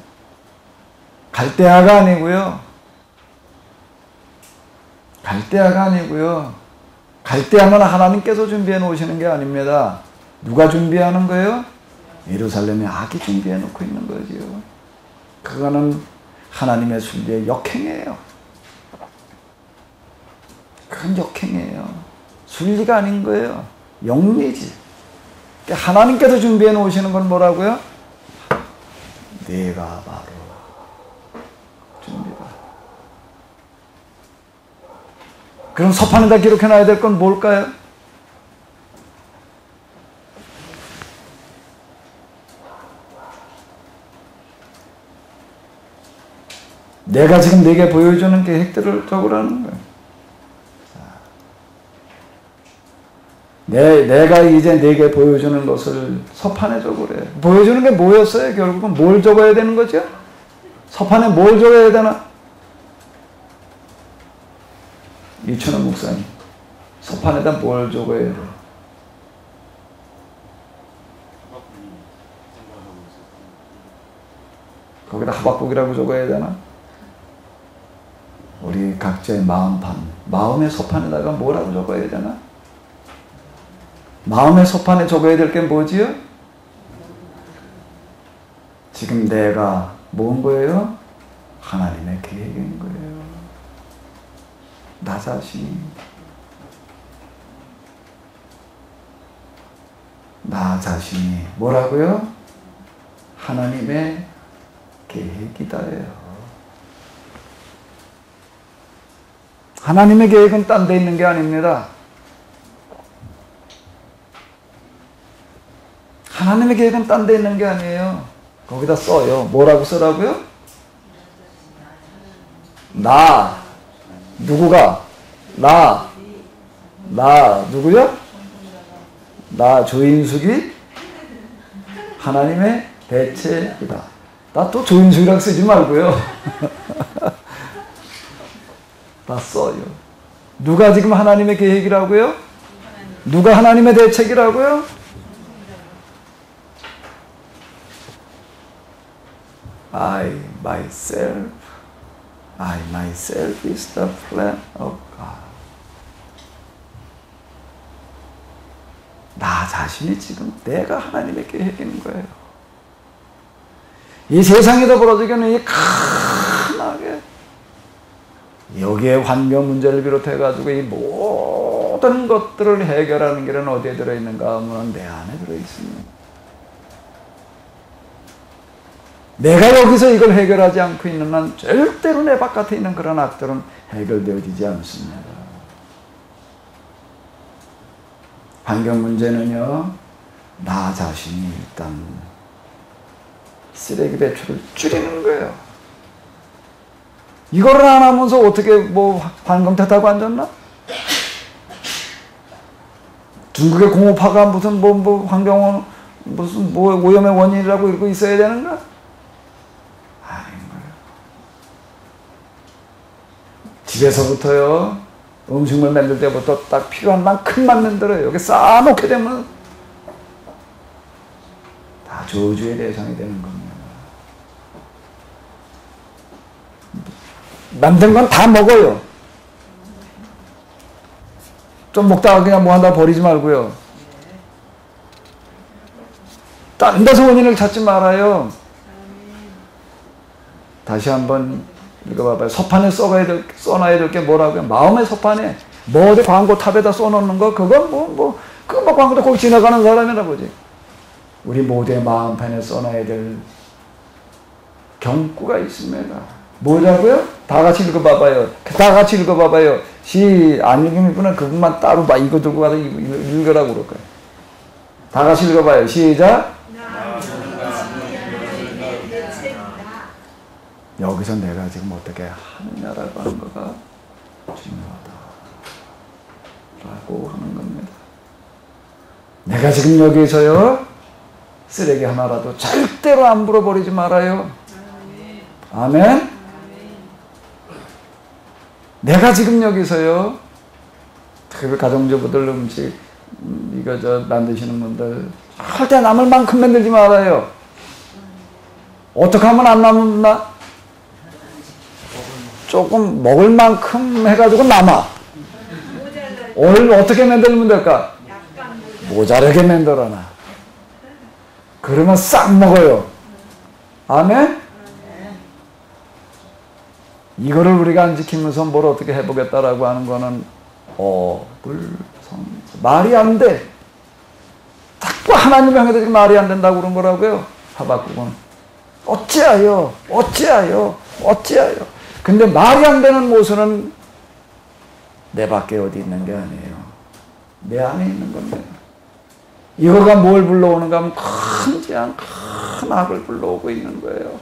S1: 갈대아가 아니고요. 갈대아가 아니고요. 갈대아는 하나님께서 준비해 놓으시는 게 아닙니다. 누가 준비하는 거예요? 예루살렘의 악이 준비해 놓고 있는 거지요. 그거는 하나님의 순리의 역행이에요. 그건 역행이에요. 순리가 아닌 거예요. 영리지. 하나님께서 준비해 놓으시는 건 뭐라고요? 내가 바로 준비다. 그럼 서판에다 기록해 놔야 될 건 뭘까요? 내가 지금 내게 보여주는 계획들을 적으라는 거예요. 내가 이제 내게 보여주는 것을 서판에 적으래. 보여주는 게 뭐였어요? 결국은 뭘 적어야 되는 거죠? 서판에 뭘 적어야 되나? 이춘원 목사님, 서판에다 뭘 적어야 돼? 거기다 하박국이라고 적어야 되나? 우리 각자의 마음판, 마음의 서판에다가 뭐라고 적어야 되나? 마음의 서판에 적어야 될 게 뭐지요? 지금 내가 뭔 거예요? 하나님의 계획인 거예요. 나 자신이. 나 자신이 뭐라고요? 하나님의 계획이다예요. 하나님의 계획은 딴 데 있는 게 아닙니다. 하나님의 계획은 딴 데 있는 게 아니에요. 거기다 써요. 뭐라고 쓰라고요? 나. 누구가? 나 누구야? 나 조인숙이 하나님의 대체이다. 나 또 조인숙이라고 쓰지 말고요. 다 써요. 누가 지금 하나님의 계획이라고요? 누가 하나님의 대책이라고요? I myself is the plan of God. 나 자신이 지금 내가 하나님의 계획인 거예요. 이 세상에서 벌어지는 이 크나게 여기에 환경 문제를 비롯해가지고 이 모든 것들을 해결하는 길은 어디에 들어있는가 하면 내 안에 들어있습니다. 내가 여기서 이걸 해결하지 않고 있는 한 절대로 내 바깥에 있는 그런 악들은 해결되어지지 않습니다. 환경 문제는요, 나 자신이 일단 쓰레기 배출을 줄이는 거예요. 이거를 안 하면서 어떻게 뭐 환경 탓하고 앉았나? 중국의 공업화가 무슨 뭐 환경 무슨 뭐 오염의 원인이라고 이러고 있어야 되는가? 아닌 거예요. 집에서부터요, 음식물 만들 때부터 딱 필요한 만큼만 만들어요. 여기 쌓아놓게 되면 다 저주의 대상이 되는 겁니다. 만든 건 다 먹어요. 좀 먹다가 그냥 뭐 한다 버리지 말고요. 딴 데서 원인을 찾지 말아요. 다시 한번 읽어봐봐요. 서판에 써놔야 될 게 뭐라고요? 마음의 서판에 뭐 어디 광고 탑에다 써놓는 거 그건 뭐 광고도 거기 지나가는 사람이나 보지. 우리 모두의 마음판에 써놔야 될 경구가 있습니다. 뭐라고요? 다 같이 읽어봐봐요. 다 같이 읽어봐봐요. 안 읽으면 그분만 따로 막 이거 들고 가서 읽으라고 그럴 거예요. 다 같이 읽어봐요. 시작. 여기서 내가 지금 어떻게 하느냐라고 하는 거가 중요하다 라고 하는 겁니다. 내가 지금 여기서요, 쓰레기 하나라도 절대로 안 불어버리지 말아요. 아멘. 내가 지금 여기서요, 특히 가정주부들 음식 이거 만드시는 분들 절대 남을 만큼 만들지 말아요. 어떻게 하면 안 남나? 조금 먹을 만큼 해가지고 남아. 오늘 어떻게 만들면 될까? 모자라게 만들어놔. 그러면 싹 먹어요. 아멘? 이거를 우리가 안 지키면서 뭘 어떻게 해보겠다라고 하는 거는 말이 안 돼. 자꾸 하나님 향해서 지금 말이 안 된다고 그런 거라고요. 하박국은 어찌하여 근데 말이 안 되는 모습은 내 밖에 어디 있는 게 아니에요. 내 안에 있는 겁니다. 이거가 뭘 불러오는가 하면 큰 악을 불러오고 있는 거예요.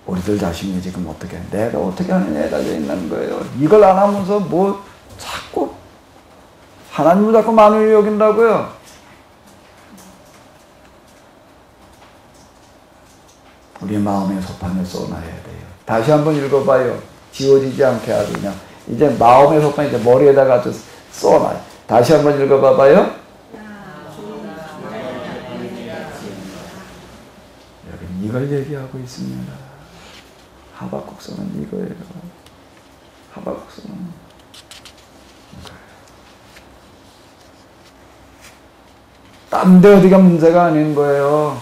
S1: 우리들 자신이 지금 내가 어떻게 하느냐에 달려 있는 거예요. 이걸 안 하면서 뭐 자꾸 하나님을 자꾸 만연히 여긴다고요. 우리 마음의 소판을 써놔야 돼요. 다시 한번 읽어봐요. 지워지지 않게 아주 그냥. 이제 마음의 소판 이제 머리에다가 아주 써놔요. 다시 한번 읽어봐봐요. 여러분 이걸 얘기하고 있습니다. 하박국서는 이거예요. 하박국서는 딴 데 어디가 문제가 아닌 거예요.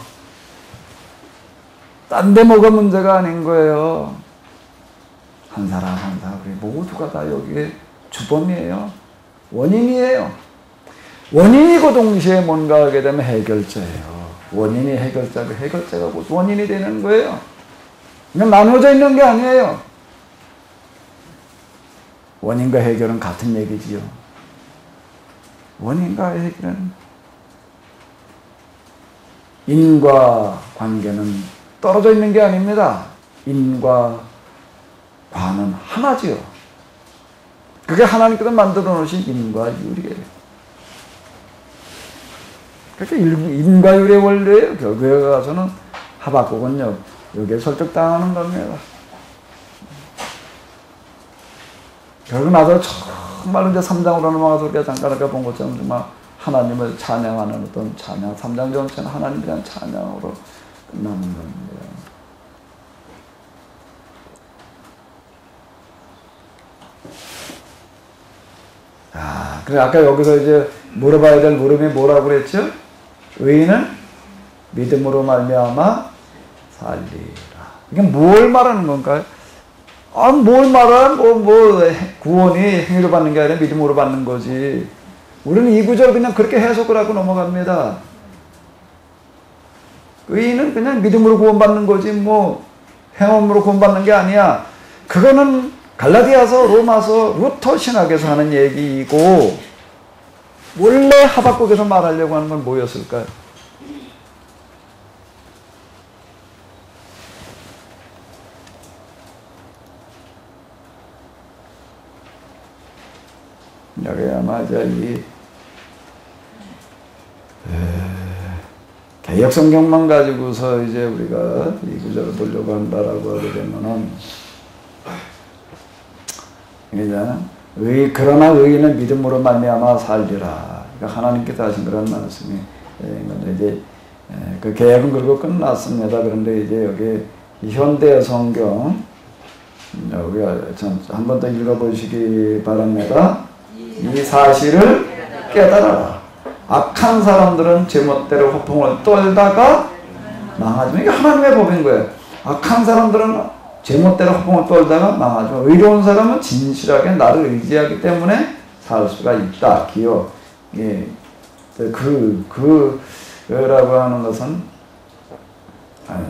S1: 딴 데 뭐가 문제가 아닌 거예요. 한 사람 한 사람 우리 모두가 다 여기에 주범이에요. 원인이에요. 원인이고 동시에 뭔가 하게 되면 해결자예요. 원인이 해결자고 해결자가 곧 원인이 되는 거예요. 그냥 나누어져 있는 게 아니에요. 원인과 해결은 같은 얘기지요. 원인과 해결은 인과 관계는 떨어져 있는 게 아닙니다. 인과 관은 하나지요. 그게 하나님께서 만들어 놓으신 인과 율이에요. 그러니까 인과 율의 원리예요. 결국에 가서는 하박국은요, 여기에 설득당하는 겁니다. 결국 나서 정말로 이제 3장으로 넘어가서 우리가 잠깐 아까 본 것처럼 정말 하나님을 찬양하는 어떤 찬양, 3장 전체는 하나님에 대한 찬양으로 끝나는 겁니다. 그래 아까 여기서 이제 물어봐야 될 물음이 뭐라고 그랬죠? 의인은 믿음으로 말미암아 살리라. 이게 뭘 말하는 건가요? 뭘 말하는 구원이 행위로 받는 게 아니라 믿음으로 받는 거지. 우리는 이 구절 그냥 그렇게 해석을 하고 넘어갑니다. 의인은 그냥 믿음으로 구원받는 거지 행함으로 구원받는 게 아니야. 그거는 갈라디아서, 로마서, 루터 신학에서 하는 얘기이고 원래 하박국에서 말하려고 하는 건 뭐였을까요? 여기 아마 개역 성경만 가지고서 이제 우리가 이 구절을 보려고 한다라고 하게 되면은 그러나 의인은 믿음으로 말미암아 살리라. 그러니까 하나님께서 하신 그런 말씀이 건데 이제 그 개역은 그리고 끝났습니다. 그런데 이제 여기 현대 성경 여기 한 번 더 읽어보시기 바랍니다. 이 사실을 깨달아라. 악한 사람들은 제멋대로 허풍을 떨다가 망하지만 이게 하나님의 법인 거예요. 악한 사람들은 제멋대로 허풍을 떨다가 망하지만 의로운 사람은 진실하게 나를 의지하기 때문에 살 수가 있다. 기억. 예. 그라고 하는 것은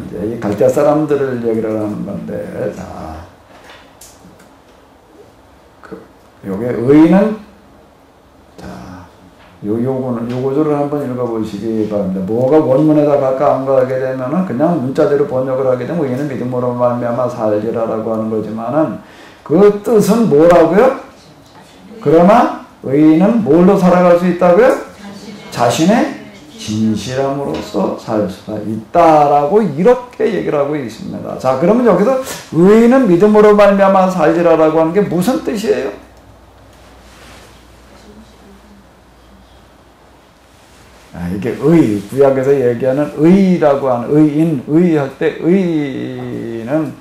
S1: 이제 이 갈대아 사람들을 얘기를 하는 건데, 자, 요게 의인은 요 구절을 한번 읽어보시기 바랍니다. 뭐가 원문에다 가까운 가게 되면은 그냥 문자대로 번역을 하게 되면 의인은 믿음으로 말미암아 살리라라고 하는 거지만은 그 뜻은 뭐라고요? 그러나 의인은 뭘로 살아갈 수 있다고요? 자신의 진실함으로써 살 수가 있다라고 이렇게 얘기를 하고 있습니다. 자, 그러면 여기서 의인은 믿음으로 말미암아 살리라라고 하는 게 무슨 뜻이에요? 이게 구약에서 얘기하는 의라고 하는 의인, 의할 때 의는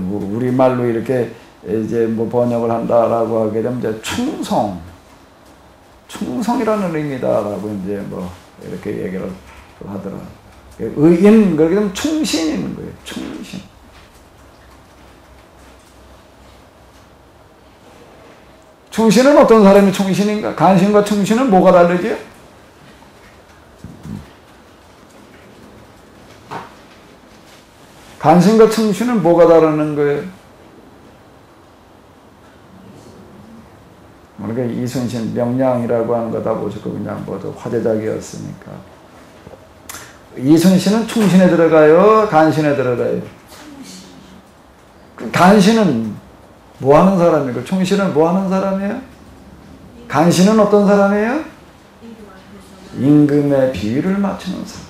S1: 우리말로 이렇게 이제 번역을 한다라고 하게 되면 이제 충성이라는 의미다라고 이제 이렇게 얘기를 하더라. 의인 그렇게 되면 충신인 거예요. 충신. 충신은 어떤 사람이 충신인가? 간신과 충신은 뭐가 다르죠? 간신과 충신은 뭐가 다르는 거예요? 우리가 이순신 명량이라고 하는 거 다 보시고 그냥 화제작이었으니까. 이순신은 충신에 들어가요? 간신에 들어가요? 간신은 뭐 하는 사람이고 충신은 뭐 하는 사람이에요? 간신은 어떤 사람이에요? 임금의 비위를 맞추는 사람.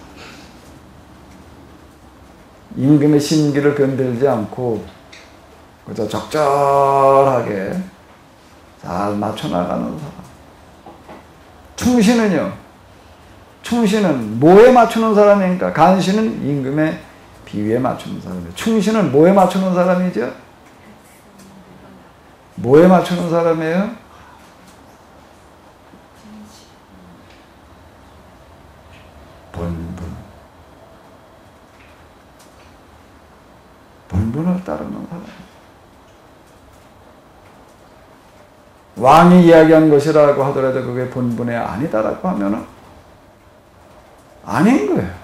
S1: 임금의 심기를 건들지 않고 그저 적절하게 잘 맞춰나가는 사람. 충신은 뭐에 맞추는 사람입니까? 간신은 임금의 비위에 맞추는 사람이에요. 충신은 뭐에 맞추는 사람이죠? 뭐에 맞추는 사람이에요? 본분을 따르는 사람. 왕이 이야기한 것이라고 하더라도 그게 본분에 아니다라고 하면은 아닌 거예요.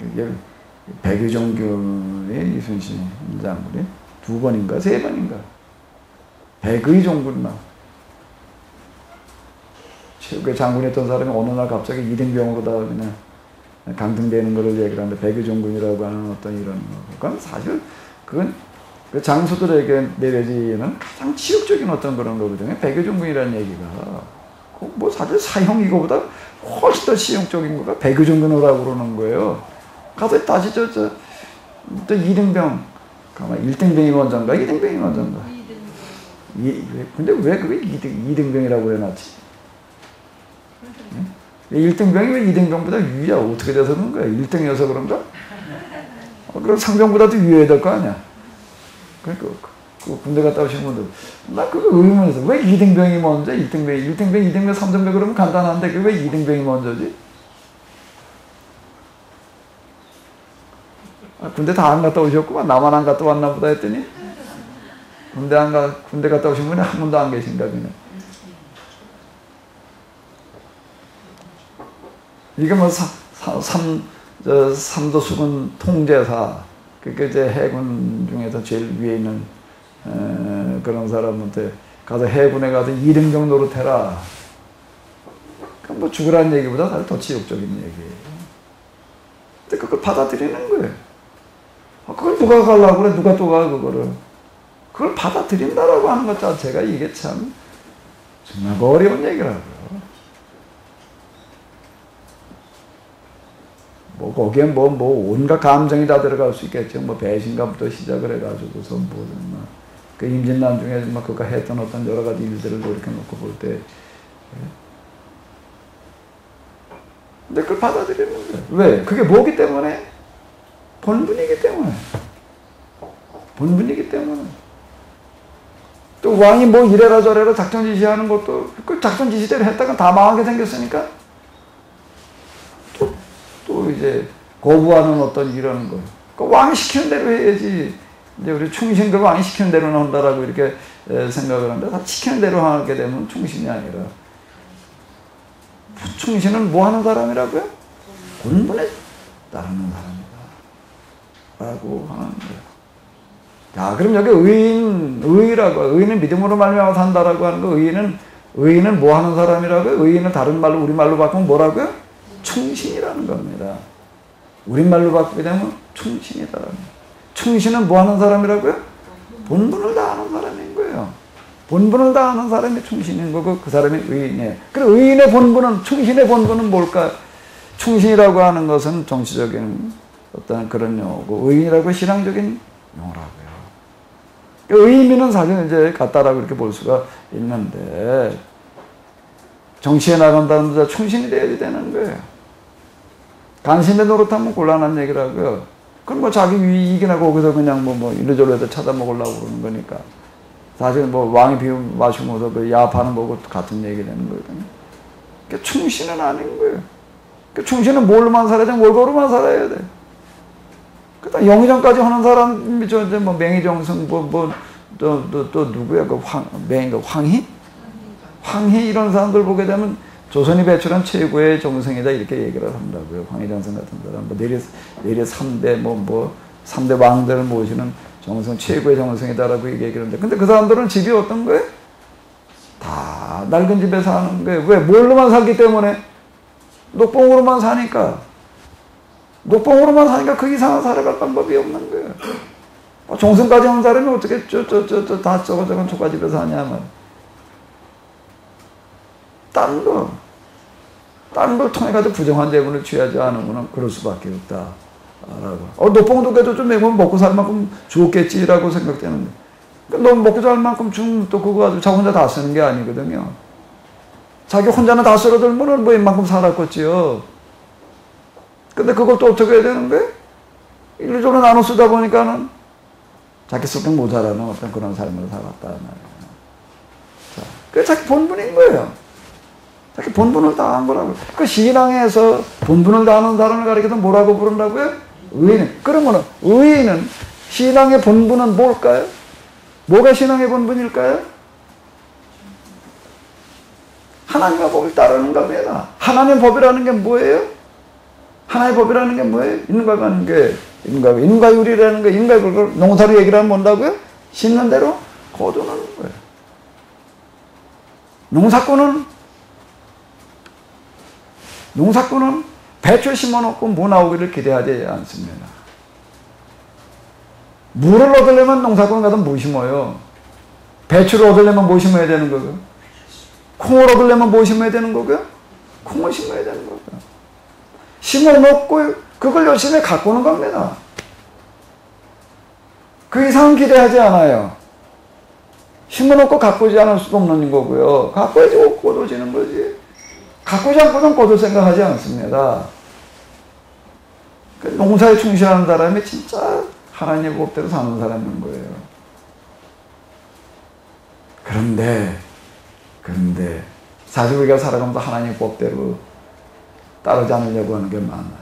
S1: 이게 백의종군의 이순신 장군이 2번인가 3번인가 백의종군 나 체육회 장군이었던 사람이 어느 날 갑자기 이등병으로다가 그냥 강등되는 거를 얘기를 하는데 백의종군이라고 하는 어떤 이런 거. 그건 사실 그건 그 장수들에게 내려지는 가장 치욕적인 어떤 그런 거거든요. 백의종군이라는 얘기가 뭐 사실 사형 이거보다 훨씬 더 치욕적인 거가 백의종군이라고 그러는 거예요. 가서 다시 또 이등병 가만 1등병이 먼저인가 2등병이 먼저인가. 근데 왜 그게 2등병이라고 해놨지? 1등병이 왜 2등병보다 위야? 어떻게 돼서 그런 거야? 1등이어서 그런가? 그럼 상병보다도 위해야 될 거 아니야? 그러니까 그 군대 갔다 오신 분들 나 그거 의문해서 왜 2등병이 먼저 1등병, 2등병, 3등병 그러면 간단한데 그 왜 2등병이 먼저지? 군대 다 안 갔다 오셨구만. 나만 안 갔다 왔나 보다 했더니 군대 갔다 오신 분이 한 분도 안 계신가 보네. 이게 뭐 삼도수군 통제사, 그게 이제 해군 중에서 제일 위에 있는 그런 사람한테 가서 해군에 가서 2등병 노릇해라. 그럼 뭐 죽으라는 얘기보다 사실 더 치욕적인 얘기예요. 근데 그걸 받아들이는 거예요. 그걸 누가 가려고 그래? 누가 또 가 그거를? 그걸 받아들인다라고 하는 것 자체가 이게 참 정말 어려운 얘기라고요. 뭐 거기에 뭐 온갖 감정이 다 들어갈 수 있겠죠. 뭐 배신감부터 시작을 해가지고서 그 임진난 중에 막 그가 했던 어떤 여러 가지 일들을 이렇게 놓고 볼 때, 근데 그걸 받아들이는 거예요. 왜? 그게 뭐기 때문에? 본분이기 때문에. 본분이기 때문에. 또 왕이 뭐 이래라 저래라 작전 지시하는 것도 그 작전 지시대로 했다가 다 망하게 생겼으니까 또 이제 거부하는 어떤 이런 거. 그 왕이 시키는 대로 해야지. 이제 우리 충신 그 왕이 시키는 대로 한다라고 이렇게 생각을 하는데 다 시키는 대로 하게 되면 충신이 아니라 충신은 뭐 하는 사람이라고요? 본분에 따르는 사람이다. 라고 하는 거예요. 자, 그럼 여기 의라고, 의인은 믿음으로 말미암아 산다라고 하는 거, 의인은 뭐 하는 사람이라고요? 의인은 다른 말로, 우리말로 바꾸면 뭐라고요? 충신이라는 겁니다. 우리말로 바꾸게 되면 충신이다. 충신은 뭐 하는 사람이라고요? 본분을 다하는 사람인 거예요. 본분을 다하는 사람이 충신인 거고, 그 사람이 의인이에요. 그럼 의인의 본분은, 충신의 본분은 뭘까? 충신이라고 하는 것은 정치적인 어떤 그런 용어고, 의인이라고 신앙적인 용어라고요. 의미는 사실 이제 같다라고 이렇게 볼 수가 있는데, 정치에 나간다는 데 충신이 돼야 되는 거예요. 간신에 노릇하면 곤란한 얘기라고요. 그럼 뭐 자기 이익이나 거기서 그냥 뭐 이리저리 해서 찾아먹으려고 그러는 거니까. 사실 뭐 왕이 비움 마시면서 그 야파는 거고 같은 얘기 되는 거거든요. 그러니까 충신은 아닌 거예요. 그러니까 충신은 뭘로만 살아야 돼? 월거로만 살아야 돼. 그다음 영의정까지 하는 사람이 저 이제 뭐 맹의정승 또 누구야? 그 황희 이런 사람들 보게 되면 조선이 배출한 최고의 정승이다 이렇게 얘기를 한다고요. 황희정승 같은 사람 뭐 내리 3대 왕들을 모시는 정승 최고의 정승이다라고 얘기를 하는데, 근데 그 사람들은 집이 어떤 거예요? 다 낡은 집에 사는 거예요. 왜? 뭘로만 살기 때문에? 녹봉으로만 사니까. 녹봉으로만 사니까 그 이상은 살아갈 방법이 없는 거예요. 정승까지 한 사람이 어떻게 다 저건 초가집에 사냐면 딴 걸 통해 가지고 부정한 대문을 취하지 않으면 그럴 수밖에 없다. 라고. 녹봉도 그래도 좀 먹고 살 만큼 좋겠지라고 생각되는데, 너 먹고 살 만큼 좀 또 그거 가지고 자기 혼자 다 쓰는 게 아니거든요. 자기 혼자는 다 쓸어들면 뭐 이만큼 살았겠지요. 근데 그걸 또 어떻게 해야 되는 거예요? 이리저리 나눠 쓰다 보니까는 자기 쓸게 모자라는 어떤 그런 삶을 살았다 말이에요. 자, 그게 자기 본분인 거예요. 자기 본분을 다한 거라고요. 그 신앙에서 본분을 다하는 사람을 가리켜서 뭐라고 부른다고요? 의인. 그러면 의인은 신앙의 본분은 뭘까요? 뭐가 신앙의 본분일까요? 하나님의 법을 따르는 겁니다. 하나님의 법이라는 게 뭐예요? 하나님의 법이라는 게 뭐예요? 인과 율이라는 게, 인과 율, 농사로 얘기를 하면 뭔다고요? 심는 대로 거두는 거예요. 농사꾼은 농사꾼은 배추 심어놓고 무 나오기를 기대하지 않습니다. 무를 얻으려면 농사꾼 가서 무 심어요. 배추를 얻으려면 뭐 심어야 되는 거고요? 콩을 얻으려면 뭐 심어야 되는 거고요? 콩을 심어야 되는 거고요. 심어놓고 그걸 열심히 가꾸는 겁니다. 그 이상은 기대하지 않아요. 심어놓고 가꾸지 않을 수도 없는 거고요. 가꿔야지 꽂아지는 거지. 가꾸지 않고는 꽂을 생각하지 않습니다. 농사에 충실하는 사람이 진짜 하나님의 법대로 사는 사람인 거예요. 그런데 사실 우리가 살아가면서 하나님의 법대로 따르지 않으려고 하는 게 많아요.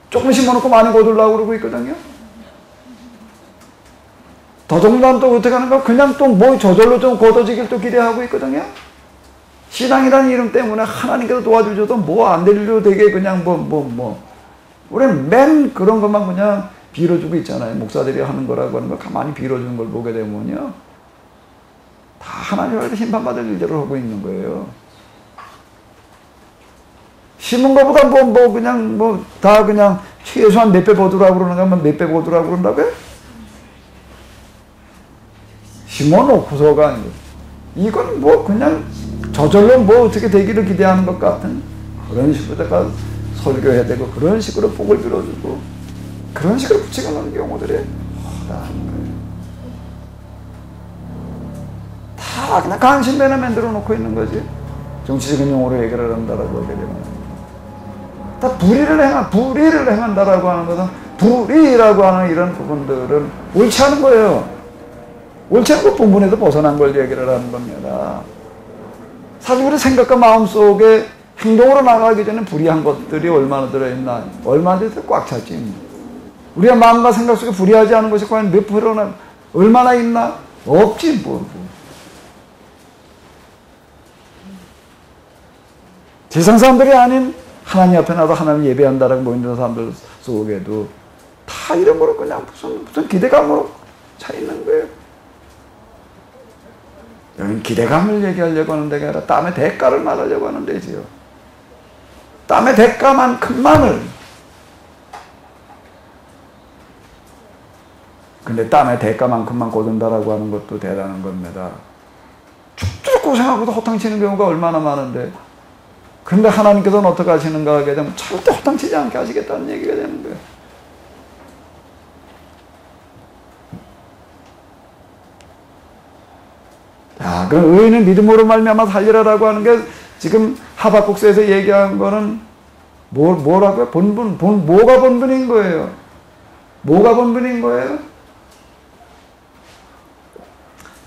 S1: 조금 심어놓고 많이 거두려고 그러고 있거든요. 더 정도는 또 어떻게 하는가? 그냥 또 뭐 저절로 좀 거둬지길 또 기대하고 있거든요. 신앙이라는 이름 때문에 하나님께서 도와주셔도 뭐 안 되려고 되게 그냥 우리는 맨 그런 것만 그냥 빌어주고 있잖아요. 목사들이 하는 거라고 하는 걸 가만히 빌어주는 걸 보게 되면요. 다 하나님한테 심판받을 일들을 하고 있는 거예요. 심은 것보다 다 그냥 최소한 몇 배 거두라고 그러는가 하면 몇 배 거두라고 그런다고요? 심어놓고서가 아니고 이건 뭐 그냥 저절로 뭐 어떻게 되기를 기대하는 것 같은 그런 식으로다가 설교해야 되고 그런 식으로 복을 빌어주고 그런 식으로 붙이는 경우들이 허다한 거예요. 다 그냥 간신배나 만들어 놓고 있는 거지. 정치적인 용어로 얘기를 한다라고 하게 되면 다 불의를 행한다라고 하는 것은 불의라고 하는 이런 부분들은 옳지 않은 거예요. 옳지 않고 본분에서 벗어난 걸 얘기를 하는 겁니다. 사실 우리 생각과 마음속에 행동으로 나가기 전에 불의한 것들이 얼마나 들어있나, 얼마든지 꽉 찼지. 우리의 마음과 생각 속에 불의하지 않은 것이 과연 몇 프로나, 얼마나 있나? 없지, 세상 사람들이 아닌 하나님 앞에 나도 하나님 예배한다라고 모이는 사람들 속에도 다 이런 거로 그냥 무슨 기대감으로 차 있는 거예요. 여기는 기대감을 얘기하려고 하는 데가 아니라 땀의 대가를 말하려고 하는 데지요. 땀의 대가만큼만을. 근데 땀의 대가만큼만 거둔다라고 하는 것도 대단한 겁니다. 쭉쭉 고생하고도 허탕치는 경우가 얼마나 많은데 근데 하나님께서는 어떻게 하시는가 하게 되면 절대 허탕치지 않게 하시겠다는 얘기가 되는 거예요. 자, 그 의인은 믿음으로 말미암아 살리라라고 하는 게 지금 하박국서에서 얘기한 거는 뭐라고요? 뭐가 본분인 거예요? 뭐가 본분인 거예요?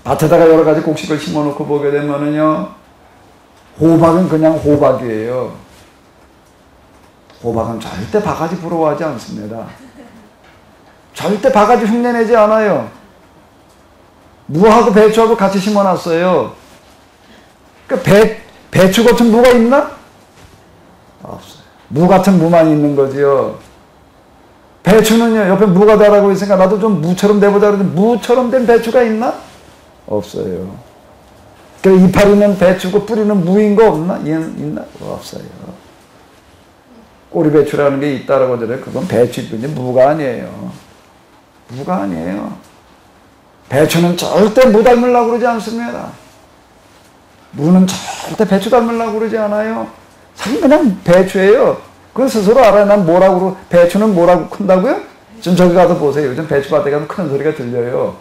S1: 밭에다가 여러 가지 곡식을 심어놓고 보게 되면은요, 호박은 그냥 호박이에요. 호박은 절대 바가지 부러워하지 않습니다. 절대 바가지 흉내내지 않아요. 무하고 배추하고 같이 심어놨어요. 그러니까 배추 같은 무가 있나? 없어요. 무 같은 무만 있는 거지요. 배추는요, 옆에 무가 자라고 있으니까 나도 좀 무처럼 돼보자 그러는데 무처럼 된 배추가 있나? 없어요. 그 이파리는 배추고 뿌리는 무인 거 없나? 있나? 없어요. 꼬리배추라는 게 있다라고 하잖아요. 그건 배추인데 무가 아니에요. 무가 아니에요. 배추는 절대 무 닮으려고 그러지 않습니다. 무는 절대 배추 닮으려고 그러지 않아요. 사실 그냥 배추예요. 그건 스스로 알아요. 난 뭐라고, 배추는 뭐라고 큰다고요? 지금 저기 가서 보세요. 요즘 배추밭에 가면 큰 소리가 들려요.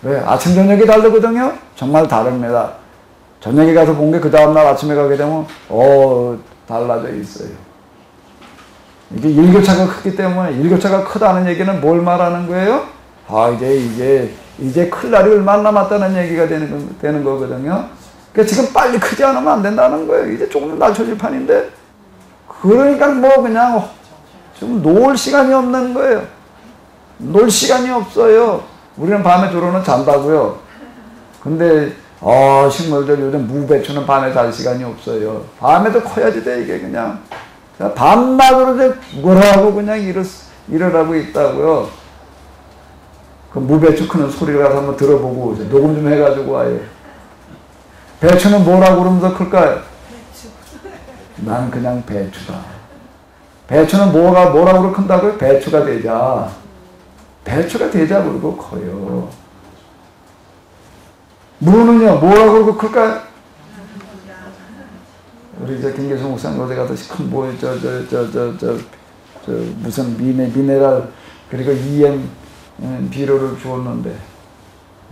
S1: 왜? 아침, 저녁이 다르거든요? 정말 다릅니다. 저녁에 가서 본 게 그 다음날 아침에 가게 되면, 달라져 있어요. 이게 일교차가 크기 때문에, 일교차가 크다는 얘기는 뭘 말하는 거예요? 이제 클 날이 얼마 남았다는 얘기가 되는 거거든요. 그러니까 지금 빨리 크지 않으면 안 된다는 거예요. 이제 조금 낮춰질 판인데. 그러니까 그냥 좀 놀 시간이 없는 거예요. 놀 시간이 없어요. 우리는 밤에 주로는 잔다고요. 근데 식물들 요즘 무배추는 밤에 잘 시간이 없어요. 밤에도 커야지 돼 이게 그냥. 밤낮으로 뭐라고 그냥 일을 하고 있다고요. 그 무배추 크는 소리를 가서 한번 들어보고 오세요. 녹음 좀 해가지고 와요. 배추는 뭐라고 그러면서 클까요? 난 그냥 배추다. 배추는 뭐라고 큰다고요? 배추가 되자. 배추가 되자 그러고 커요. 무는요, 뭐라고 그러고 클까요? 우리 김계수 목사님 어제 가듯이 큰 무슨 미네랄 그리고 EM 비료를 주었는데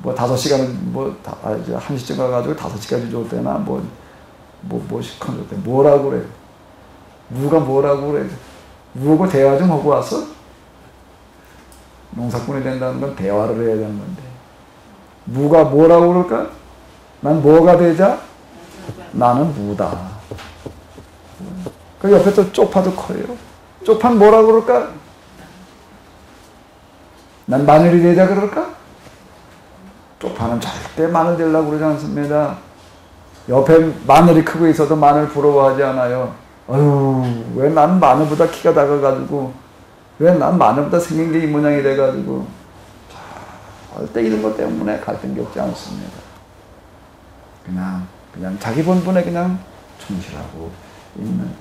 S1: 5시간 1시쯤 가가지고 5시까지 줬대나 시큰 줬대. 뭐라고 그래요? 무가 뭐라고 그래요? 무하고 대화 좀 하고 왔어? 농사꾼이 된다는 건 대화를 해야 되는 건데 무가 뭐라고 그럴까? 난 뭐가 되자? 나는 무다. 그 옆에 또 쪽파도 커요. 쪽파는 뭐라고 그럴까? 난 마늘이 되자 그럴까? 쪽파는 절대 마늘 되려고 그러지 않습니다. 옆에 마늘이 크고 있어도 마늘 부러워하지 않아요. 어휴, 왜 난 마늘보다 키가 작아가지고, 왜 난 마늘보다 생긴 게 이 모양이 돼가지고, 절대 이런 것 때문에 갈등 겪지 않습니다. 그냥 자기 본분에 그냥 충실하고 있는 거예요.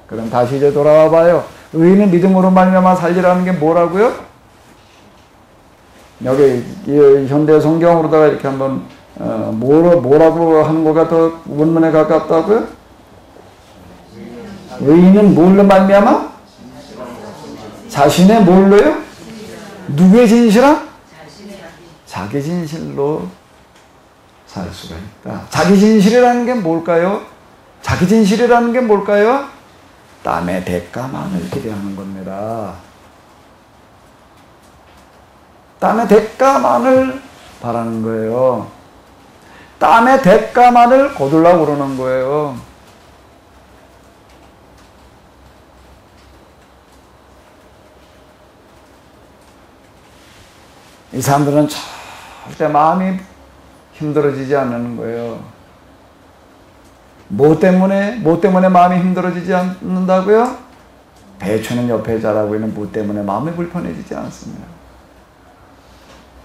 S1: 그럼 다시 이제 돌아와 봐요. 의인은 믿음으로 말미암아 살리라는 게 뭐라고요? 여기 현대 성경으로다가 이렇게 한번 뭐라고 하는 거가 더 원문에 가깝다고요? 의인은 뭘로 말미암아? 자신의 뭘로요? 누구의 진실함? 자기 진실로 살 수가 있다. 자기 진실이라는 게 뭘까요? 자기 진실이라는 게 뭘까요? 땀의 대가만을 기대하는 겁니다. 땀의 대가만을 바라는 거예요. 땀의 대가만을 거두려고 그러는 거예요. 이 사람들은 절대 마음이 힘들어지지 않는 거예요. 뭐 때문에 마음이 힘들어지지 않는다고요? 배추는 옆에 자라고 있는 무 때문에 마음이 불편해지지 않습니다.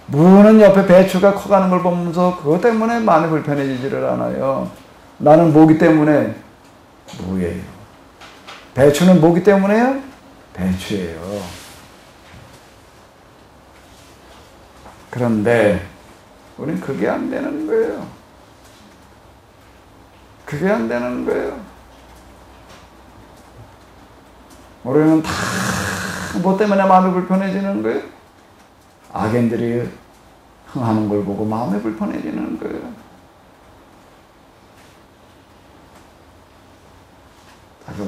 S1: 무는 옆에 배추가 커가는 걸 보면서 그것 때문에 마음이 불편해지지를 않아요. 나는 뭐기 때문에 무예요. 배추는 뭐기 때문에요? 배추예요. 그런데 우리는 그게 안 되는 거예요. 그게 안 되는 거예요. 우리는 다 뭐 때문에 마음이 불편해지는 거예요? 악인들이 흥하는 걸 보고 마음이 불편해지는 거예요.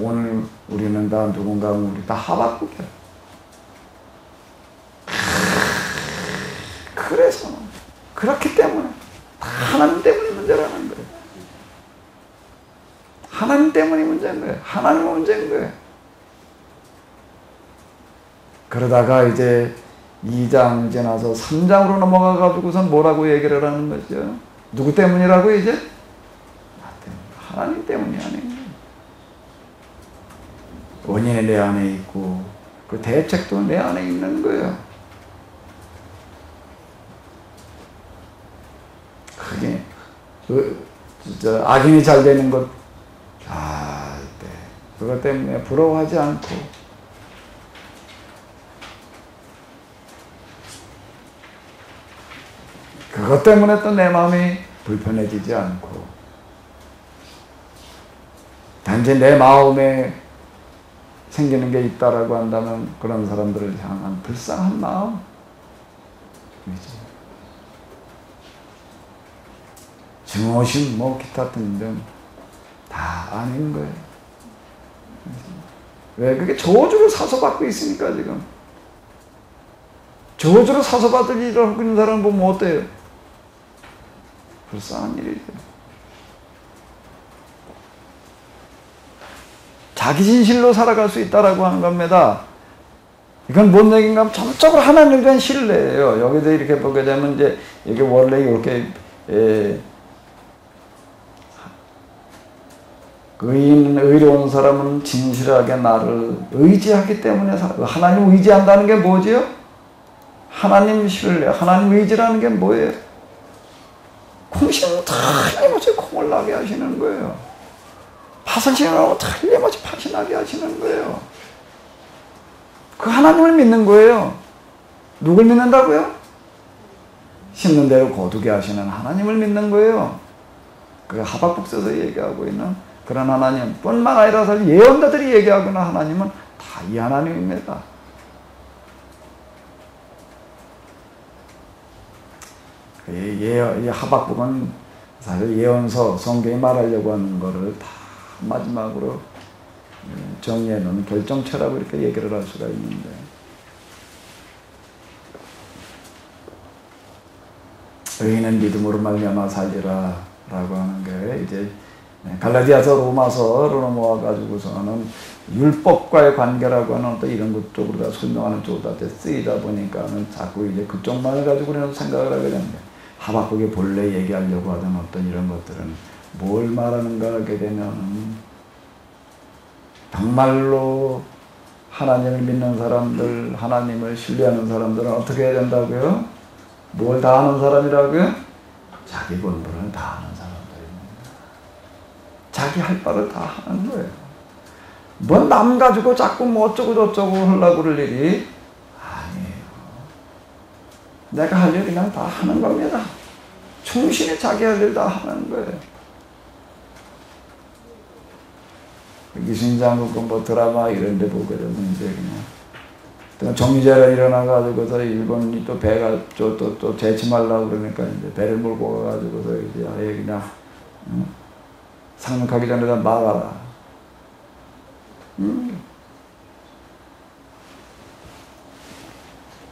S1: 오늘 우리는 다 누군가 우리 다 하박국이야. 그래서 그렇기 때문에 하나님 때문에 문제라는 거예요. 하나님 때문이 문제인 거예요. 하나님은 문제인 거예요. 그러다가 이제 2장 지나서 3장으로 넘어가 가지고선 뭐라고 얘기를 하는 거죠? 누구 때문이라고 이제? 하나님 때문이 아니에요. 원인이 내 안에 있고 그 대책도 내 안에 있는 거예요. 그게 악인이 잘 되는 것 그것 때문에 부러워하지 않고 그것 때문에 또 내 마음이 불편해지지 않고 단지 내 마음에 생기는 게 있다라고 한다면 그런 사람들을 향한 불쌍한 마음 증오심 뭐 기타 등등 다 아닌 거예요. 왜? 그게 저주를 사서받고 있으니까 지금. 저주를 사서받을 일을 하고 있는 사람 보면 어때요? 불쌍한 일이죠. 자기 진실로 살아갈 수 있다라고 하는 겁니다. 이건 뭔 얘기인가 하면 전적으로 하나님에 대한 신뢰예요. 여기서 이렇게 보게 되면 이제 이게 원래 이렇게 의로운 사람은 진실하게 나를 의지하기 때문에 하나님 의지한다는 게 뭐지요? 하나님 신뢰, 하나님 의지라는 게 뭐예요? 콩심은 다 힘없이 콩을 나게 하시는 거예요. 하선신하고 틀림없이 파신하게 하시는 거예요. 그 하나님을 믿는 거예요. 누굴 믿는다고요? 심는 대로 거두게 하시는 하나님을 믿는 거예요. 그 하박국서에서 얘기하고 있는 그런 하나님 뿐만 아니라 예언자들이 얘기하고 있는 하나님은 다 이 하나님입니다. 이 하박국은 사실 예언서, 성경이 말하려고 하는 거를 다 마지막으로 정의해 놓은 결정체라고 이렇게 얘기를 할 수가 있는데, 의인은 믿음으로 말미암아 살리라 라고 하는 게 이제 갈라디아서 로마서로 넘어와 가지고서는 율법과의 관계라고 하는 또 이런 것 쪽으로 다 설명하는 쪽으로 다 쓰이다 보니까는 자꾸 이제 그쪽만을 가지고 그런 생각을 하게 되는데, 하박국이 본래 얘기하려고 하던 어떤 이런 것들은 뭘 말하는가 하게 되면 정말로 하나님을 믿는 사람들, 하나님을 신뢰하는 사람들은 어떻게 해야 된다고요? 뭘 다 아는 사람이라고요? 자기 본분을 다 아는 사람들입니다. 자기 할 바를 다 하는 거예요. 뭐 남 가지고 자꾸 뭐 어쩌고 저쩌고 하려고 그럴 일이 아니에요. 내가 할 일 그냥 다 하는 겁니다. 충실히 자기 할 일 다 하는 거예요. 이순장국 뭐 드라마 이런 데 보게 되면 이제 그냥 정유재가 일어나가지고서 일본이 또 배가 또 제침하려고 그러니까 이제 배를 몰고 가가지고서 이제 아예 그냥 상륙하기 전에 다 막아라.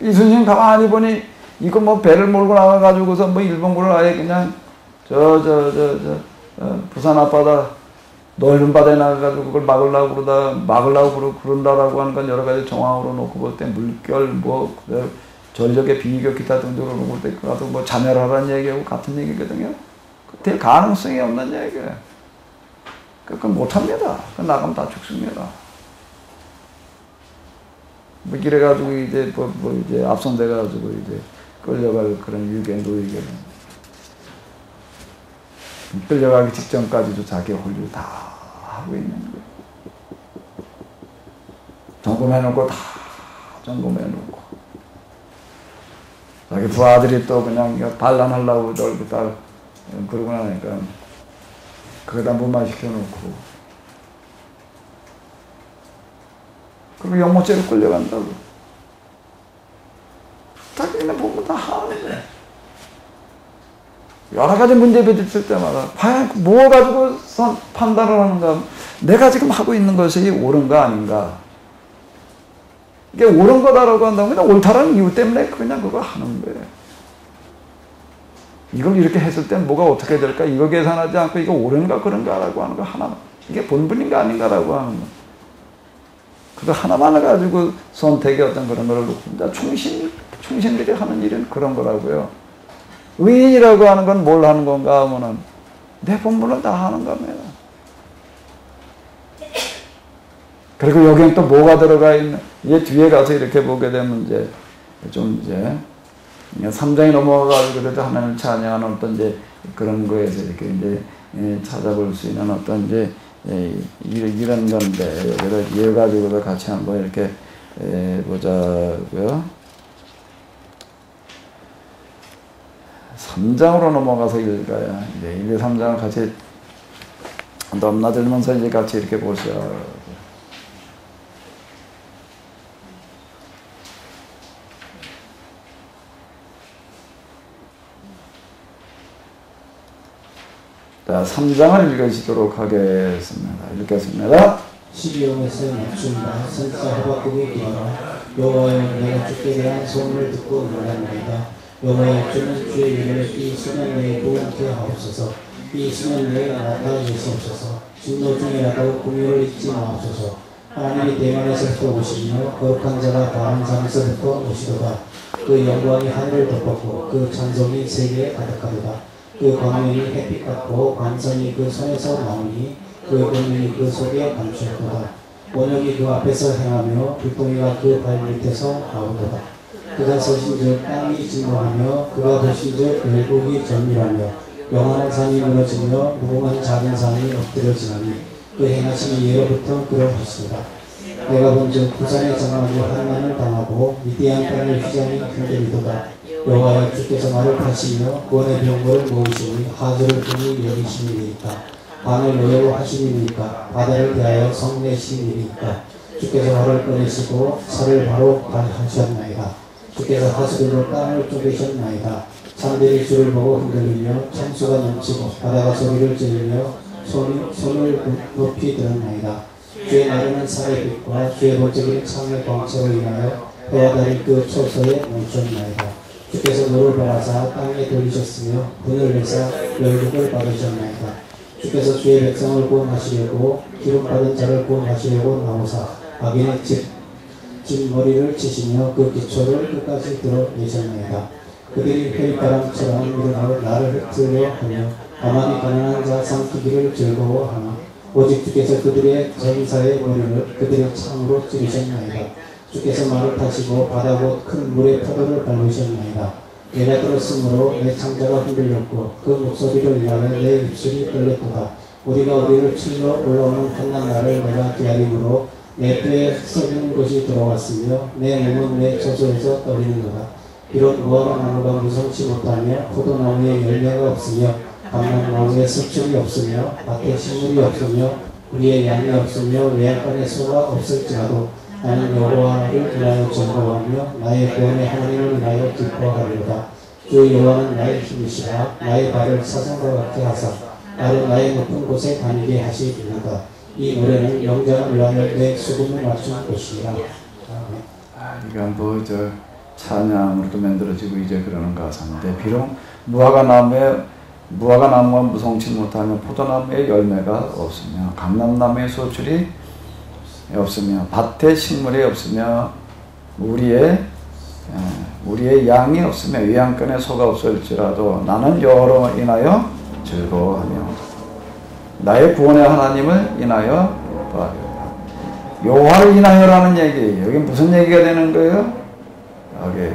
S1: 이순신 가만히 보니 이거 뭐 배를 몰고 나가가지고서 뭐 일본군을 아예 그냥 부산 앞바다 넓은 바다에 나가가지고 그걸 막으려고 그런다라고 하는 건 여러 가지 정황으로 놓고 볼 때 물결, 뭐, 전력의 비교, 기타 등등으로 놓고 볼 때, 그것도 뭐 자멸하라는 얘기하고 같은 얘기거든요. 될 가능성이 없는 얘기예요. 그건 못합니다. 그건 나가면 다 죽습니다. 뭐 이래가지고 이제 이제 앞선돼가지고 이제 끌려갈 그런 유괴 노예가 끌려가기 직전까지도 자기 할 일 다 하고 있는 거예요. 점검해놓고 다 점검해놓고 자기 부하들이 또 그냥 반란하려고 저렇게 딱 그러고 나니까 그거 다 무마시켜놓고 그리고 영모죄로 끌려간다고 자기네 보면 다 하는 거예요. 여러 가지 문제 부딪힐 때마다 과연 뭐 가지고 판단을 하는가, 내가 지금 하고 있는 것이 옳은가 아닌가, 이게 옳은 거다라고 한다면 그냥 옳다라는 이유 때문에 그냥 그거 하는 거예요. 이걸 이렇게 했을 때 뭐가 어떻게 될까, 이거 계산하지 않고 이거 옳은가 그런가라고 하는 거 하나, 이게 본분인가 아닌가라고 하는 거, 그거 하나만을 가지고 선택의 어떤 그런 거를 놓고 충신들이 하는 일은 그런 거라고요. 의인이라고 하는 건 뭘 하는 건가 하면은 내 본분을 다 하는 겁니다. 그리고 여기는 또 뭐가 들어가 있는, 이게 뒤에 가서 이렇게 보게 되면 이제 3장에 넘어가가지고 그래도 하나님을 찬양하는 어떤 이제 그런 거에서 이렇게 이제 찾아볼 수 있는 어떤 이제 이런 건데, 이거 가지고도 같이 한번 이렇게 보자고요. 3장으로 넘어가서 읽어야, 이제 1, 2, 3장을 같이 넘나들면서 이제 같이 이렇게 보셔. 자, 3장을 읽으시도록 하겠습니다. 읽겠습니다.
S4: 12형에서 맞춘다. 선지자 하박국의 기도라. 여호와여, 내가 주께 대한 소문을 듣고 놀랍니다. 여호와여, 주는 주의 일을 이 수년 내에 보응케 하옵소서. 이 수년 내에 나타내시옵소서. 진노 중이라도 공의를 잊지 마옵소서. 하나님이 대만에서부터 오시며 거룩한 자가 다른 장에서부터 오시도다. 그 영광이 하늘을 덮었고 그 찬송이 세계에 가득하도다. 그 광명이 햇빛 같고 관성이 그 손에서 나오니 그 권능이 그 속에 감추었도다. 원역이 그 앞에서 행하며 불똥이가 그 발밑에서 나오도다. 그가 서신즉 땅이 진동하며 그가 도신즉 열국이 전멸하며 영원한 산이 무너지며 무궁한 작은 산이 엎드려지나니 그 행하시는 예로부터 그러하시리라. 내가 본즉 부산의 장막이 환난을 당하고 미디안 땅을 휘장이 흔들리도다. 여호와여 주께서 말을 하시며 구원의 병거를 모으시니 하늘을 등이 여기심이니까 밤을 노예로 하시니까 바다를 대하여 성내시니까 주께서 활을 꺼내시고 살을 바로 하셨나이다. 주께서 하수들로 땅을 쪼개셨나이다. 산들이 주를 보고 흔들리며 창수가 넘치고 바다가 소리를 지르며 손을 높이 들었나이다. 주의 나르는 살의 빛과 주의 번쩍이는 창의 광채로 인하여 해와 달이 그 초소에 멈췄나이다. 주께서 노를 바라사 땅에 돌리셨으며 분을 내사 열국을 받으셨나이다. 주께서 주의 백성을 구원하시려고 기름받은 자를 구원하시려고 나오사 악인의 집머리를 치시며 그 기초를 끝까지 드러내셨나이다. 그들이 회바람처럼 일어나 나를 흩으려 하며 가만히 가난한 자 삼키기를 즐거워하나 오직 주께서 그들의 전사의 머리를 그들의 창으로 찌르셨나이다. 주께서 말을 타시고 바다 곧 큰 물의 파도를 밟으셨나이다. 내가 들었으므로 내 창자가 흔들렸고 그 목소리를 인하여 내 입술이 떨렸도다. 우리가 우리를 칠러 올라오는 환난 날을 내가 기다림으로 내 뼈에 썩는 것이 들어왔으며 내 몸은 내 저소에서 떨리는도다. 비록 무화과 나무가 무성치 못하며 포도나무에 열매가 없으며 감람나무에 석축이 없으며 밭에 식물이 없으며 우리의 양이 없으며 외양간에 소가 없을지라도 나는 여호와를 인하여 즐거워하며 나의 구원의 하나님을 인하여 기뻐하리로다. 주 여호와는 나의 힘이시라. 나의 발을 사슴과 같게 하사 나를 나의 높은 곳에 다니게 하시리로다. 이 노래는 영장을 위하여 내 수금을 맞춘 것이라.
S1: 이건 찬양으로도 만들어지고 이제 그러는 가사인데, 비록 무화과 나무가 무성치 못하며 포도나무에 열매가 없으며 감람나무에 소출이 없으며 밭에 식물이 없으며 우리의 양이 없으며 외양간에 소가 없을지라도 나는 여호와로 인하여 즐거워하며 나의 구원의 하나님을 인하여 기뻐하리로다. 여호와를 인하여라는 얘기, 여기 무슨 얘기가 되는 거예요? 여기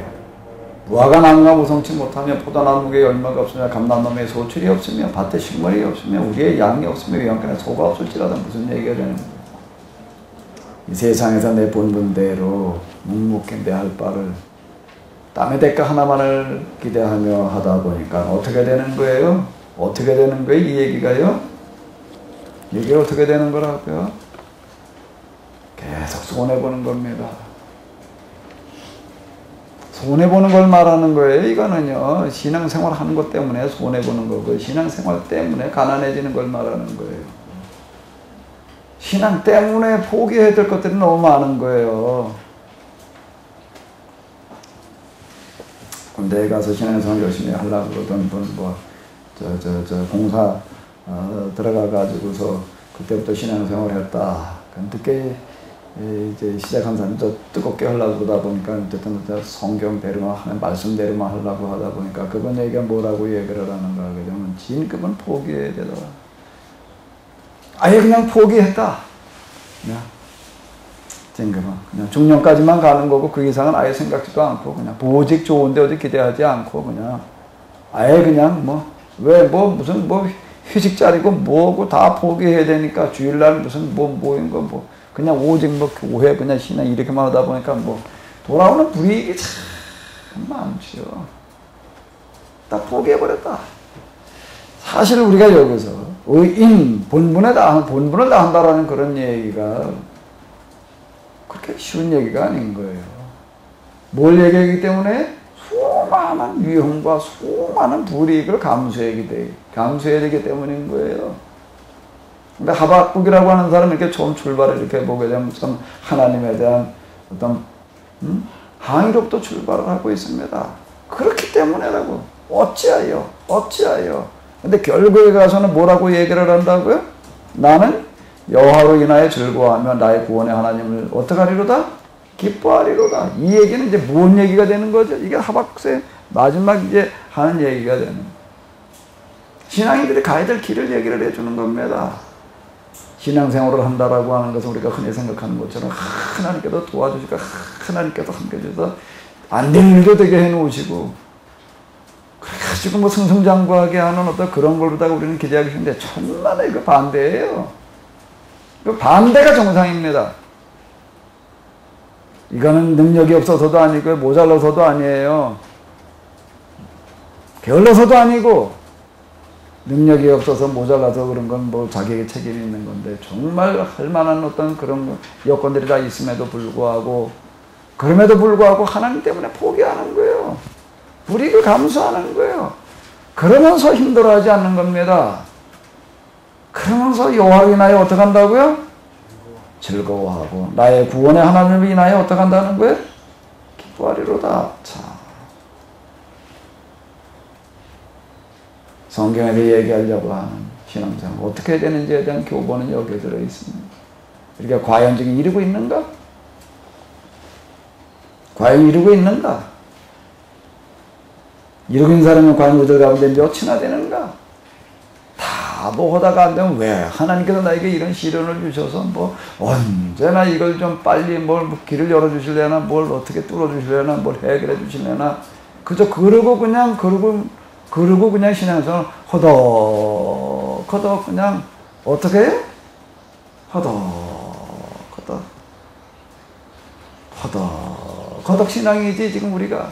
S1: 무화과 나무가 무성치 못하며 포도나무에 열매가 없으며 감람나무에 소출이 없으며 밭에 식물이 없으며 우리의 양이 없으며 외양간에 소가 없을지라도 무슨 얘기가 되는 거예요? 이 세상에서 내 본분대로 묵묵히 내 할 바를 땅의 대가 하나만을 기대하며 하다 보니까 어떻게 되는 거예요? 어떻게 되는 거예요? 이 얘기가요? 이게 어떻게 되는 거라고요? 계속 손해보는 겁니다. 손해보는 걸 말하는 거예요. 이거는요, 신앙생활 하는 것 때문에 손해보는 거고, 신앙생활 때문에 가난해지는 걸 말하는 거예요. 신앙 때문에 포기해야 될 것들이 너무 많은 거예요. 군대에 가서 신앙생활 열심히 하려고 그러던 분, 공사 들어가가지고서 그때부터 신앙생활 했다. 늦게 이제 시작한 사람이 더 뜨겁게 하려고 그러다 보니까 어쨌든 성경대로만 하는 말씀대로만 하려고 하다 보니까 그분 얘기가 뭐라고 얘기를 하는가 그러면 진급은 포기해야 되더라. 아예 그냥 포기했다. 그냥 진급은 그냥 중년까지만 가는 거고 그 이상은 아예 생각지도 않고 그냥 보직 좋은데 어디 기대하지 않고 그냥 아예 그냥 무슨 휴식 자리고 뭐고 다 포기해야 되니까 주일날 무슨 모인 거 그냥 오직 교회 그냥 신앙 이렇게만 하다 보니까 돌아오는 불이익이 참 많죠. 다 포기해버렸다. 사실 우리가 여기서 의인 본분을 다한다라는 그런 얘기가 그렇게 쉬운 얘기가 아닌 거예요. 뭘 얘기하기 때문에 수많은 위험과 수많은 불이익을 감수해야 되기 때문인 거예요. 근데 하박국이라고 하는 사람이 이렇게 처음 출발을 이렇게 보게 되면 하나님에 대한 어떤 항의로부터 출발을 하고 있습니다. 그렇기 때문에라고. 어찌하여. 근데 결국에 가서는 뭐라고 얘기를 한다고요? 나는 여호와로 인하여 즐거워하며 나의 구원의 하나님을 어떻게 하리로다? 기뻐하리로다. 이 얘기는 이제 무슨 얘기가 되는 거죠? 이게 하박국의 마지막 이제 하는 얘기가 되는 거예요. 신앙인들이 가야 될 길을 얘기를 해주는 겁니다. 신앙생활을 한다라고 하는 것은 우리가 흔히 생각하는 것처럼 하나님께서 도와주시고 하나님께서 함께해주셔서 안 될 일도 되게 해놓으시고 그래가지고 승승장구하게 하는 어떤 그런 걸로다가 우리는 기대하기 쉬운데 천만에 그 반대예요. 반대가 정상입니다. 이거는 능력이 없어서도 아니고 모자라서도 아니에요. 게을러서도 아니고 능력이 없어서 모자라서 그런 건 뭐 자기에게 책임이 있는 건데 정말 할 만한 어떤 그런 여건들이 다 있음에도 불구하고 그럼에도 불구하고 하나님 때문에 포기하는 거예요. 불이익을 감수하는 거예요. 그러면서 힘들어하지 않는 겁니다. 그러면서 여호와를 인하여 어떻게 한다고요? 즐거워하고 나의 구원의 하나님을 인하여 어떻게 한다는 거예요? 기뻐하리로다. 자, 성경에서 얘기하려고 하는 신앙생활 어떻게 해야 되는지에 대한 교본은 여기에 들어있습니다. 우리가 과연 지금 이루고 있는가? 과연 이루고 있는가? 이루고 있는 사람은 과연 우리들 가운데 몇이나 되는가? 다 뭐 하다가 안 되면 왜 하나님께서 나에게 이런 시련을 주셔서 뭐 언제나 이걸 좀 빨리 뭘 길을 열어주실래나 뭘 어떻게 뚫어주실래나 뭘 해결해 주실래나 그저 그러고 그냥 신앙생활 허덕허덕 그냥 어떻게 해요? 허덕 신앙이지 지금 우리가.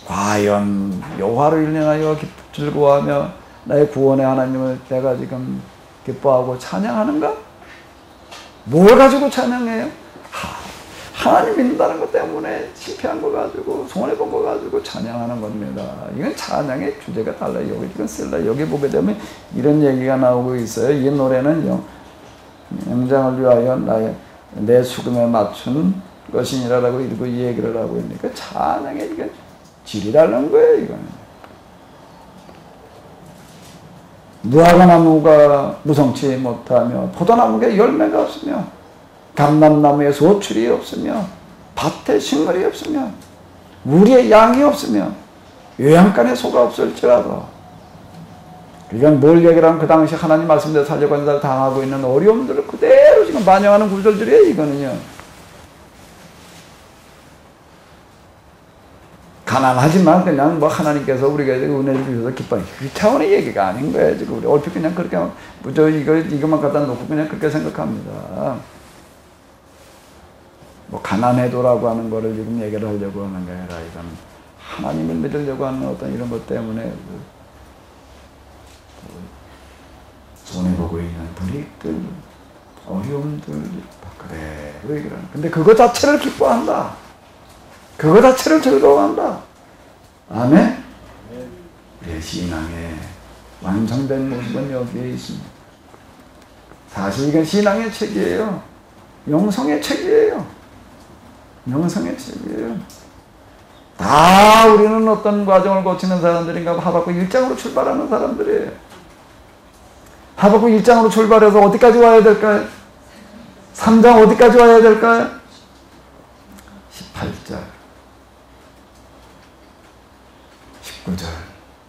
S1: 과연 여호와를 인하여 즐거워하며 나의 구원의 하나님을 내가 지금 기뻐하고 찬양하는가? 뭘 가지고 찬양해요? 하나님 믿는다는 것 때문에 실패한 거 가지고 손해본 거 가지고 찬양하는 겁니다. 이건 찬양의 주제가 달라요. 여기 지금 쓸라 여기 보게 되면 이런 얘기가 나오고 있어요. 이 노래는 영장을 위하여 내 수금에 맞춘 것이니라라고 이러고 이 얘기를 하고 있으니까 찬양의 이게 질이라는 거예요. 이거는. 무화과 나무가 무성치 못하며 포도나무에 열매가 없으며 감람나무에 소출이 없으며 밭에 식물이 없으며 우리의 양이 없으며 요양간에 소가 없을지라도. 이건 뭘 얘기를 하면 그 당시 하나님 말씀대로 살려고 하는 사람 당하고 있는 어려움들을 그대로 지금 반영하는 구절들이에요. 이거는요. 가난하지만 그냥 뭐 하나님께서 우리에게 은혜를 주셔서 기뻐해. 그 차원의 얘기가 아닌 거예요. 지금 우리 얼핏 그냥 그렇게 이것만 갖다 놓고 그냥 그렇게 생각합니다. 뭐 가난해도라고 하는 거를 지금 얘기를 하려고 하는 게 아니라 이건 하나님을 믿으려고 하는 어떤 이런 것 때문에 손해보고 있는 불이익들, 어려움들 그대로 얘기를 하는. 근데 그거 자체를 기뻐한다. 그거 자체를 즐거워한다. 아멘? 우리의 신앙의 완성된 모습은 여기에 있습니다. 사실 이건 신앙의 책이에요. 영성의 책이에요. 영성의 책이에요. 다 우리는 어떤 과정을 거치는 사람들인가 하박국 1장으로 출발하는 사람들이에요. 하박국 1장으로 출발해서 어디까지 와야 될까요? 3장 어디까지 와야 될까요? 18절 19절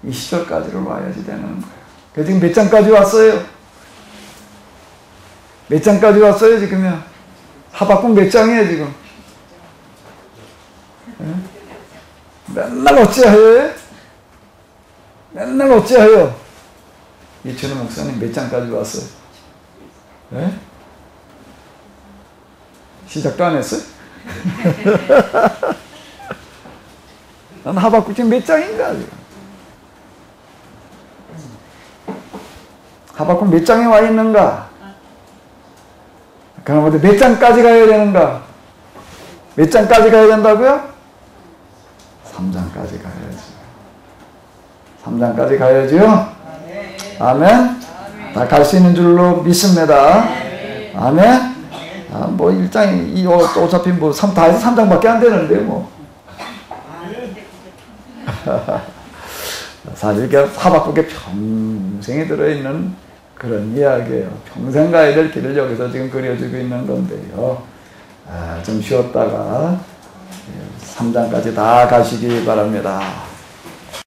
S1: 이 시절까지를 와야지 되는 거예요. 그래서 지금 몇 장까지 왔어요? 몇 장까지 왔어요 지금요? 하박국 몇 장이에요 지금? 네? 맨날 어찌하여? 맨날 어찌하여? 이철우 목사님 몇 장까지 왔어요? 네? 시작도 안 했어요? 난 하박국 지금 몇 장인가 지금? 하박국 몇 장에 와 있는가? 그럼 어디 몇 장까지 가야 되는가? 몇 장까지 가야 된다고요? 3장까지 가야지. 3장까지 가야지요? 아멘? 다 갈 수 있는 줄로 믿습니다. 아멘? 아, 뭐 1장이 어차피 뭐 다 해서 3장밖에 안 되는데 뭐. 사실 이게 하박국에 평생에 들어있는 그런 이야기예요. 평생 가야 될 길을 여기서 지금 그려주고 있는 건데요. 좀 쉬었다가 3장까지 다 가시기 바랍니다.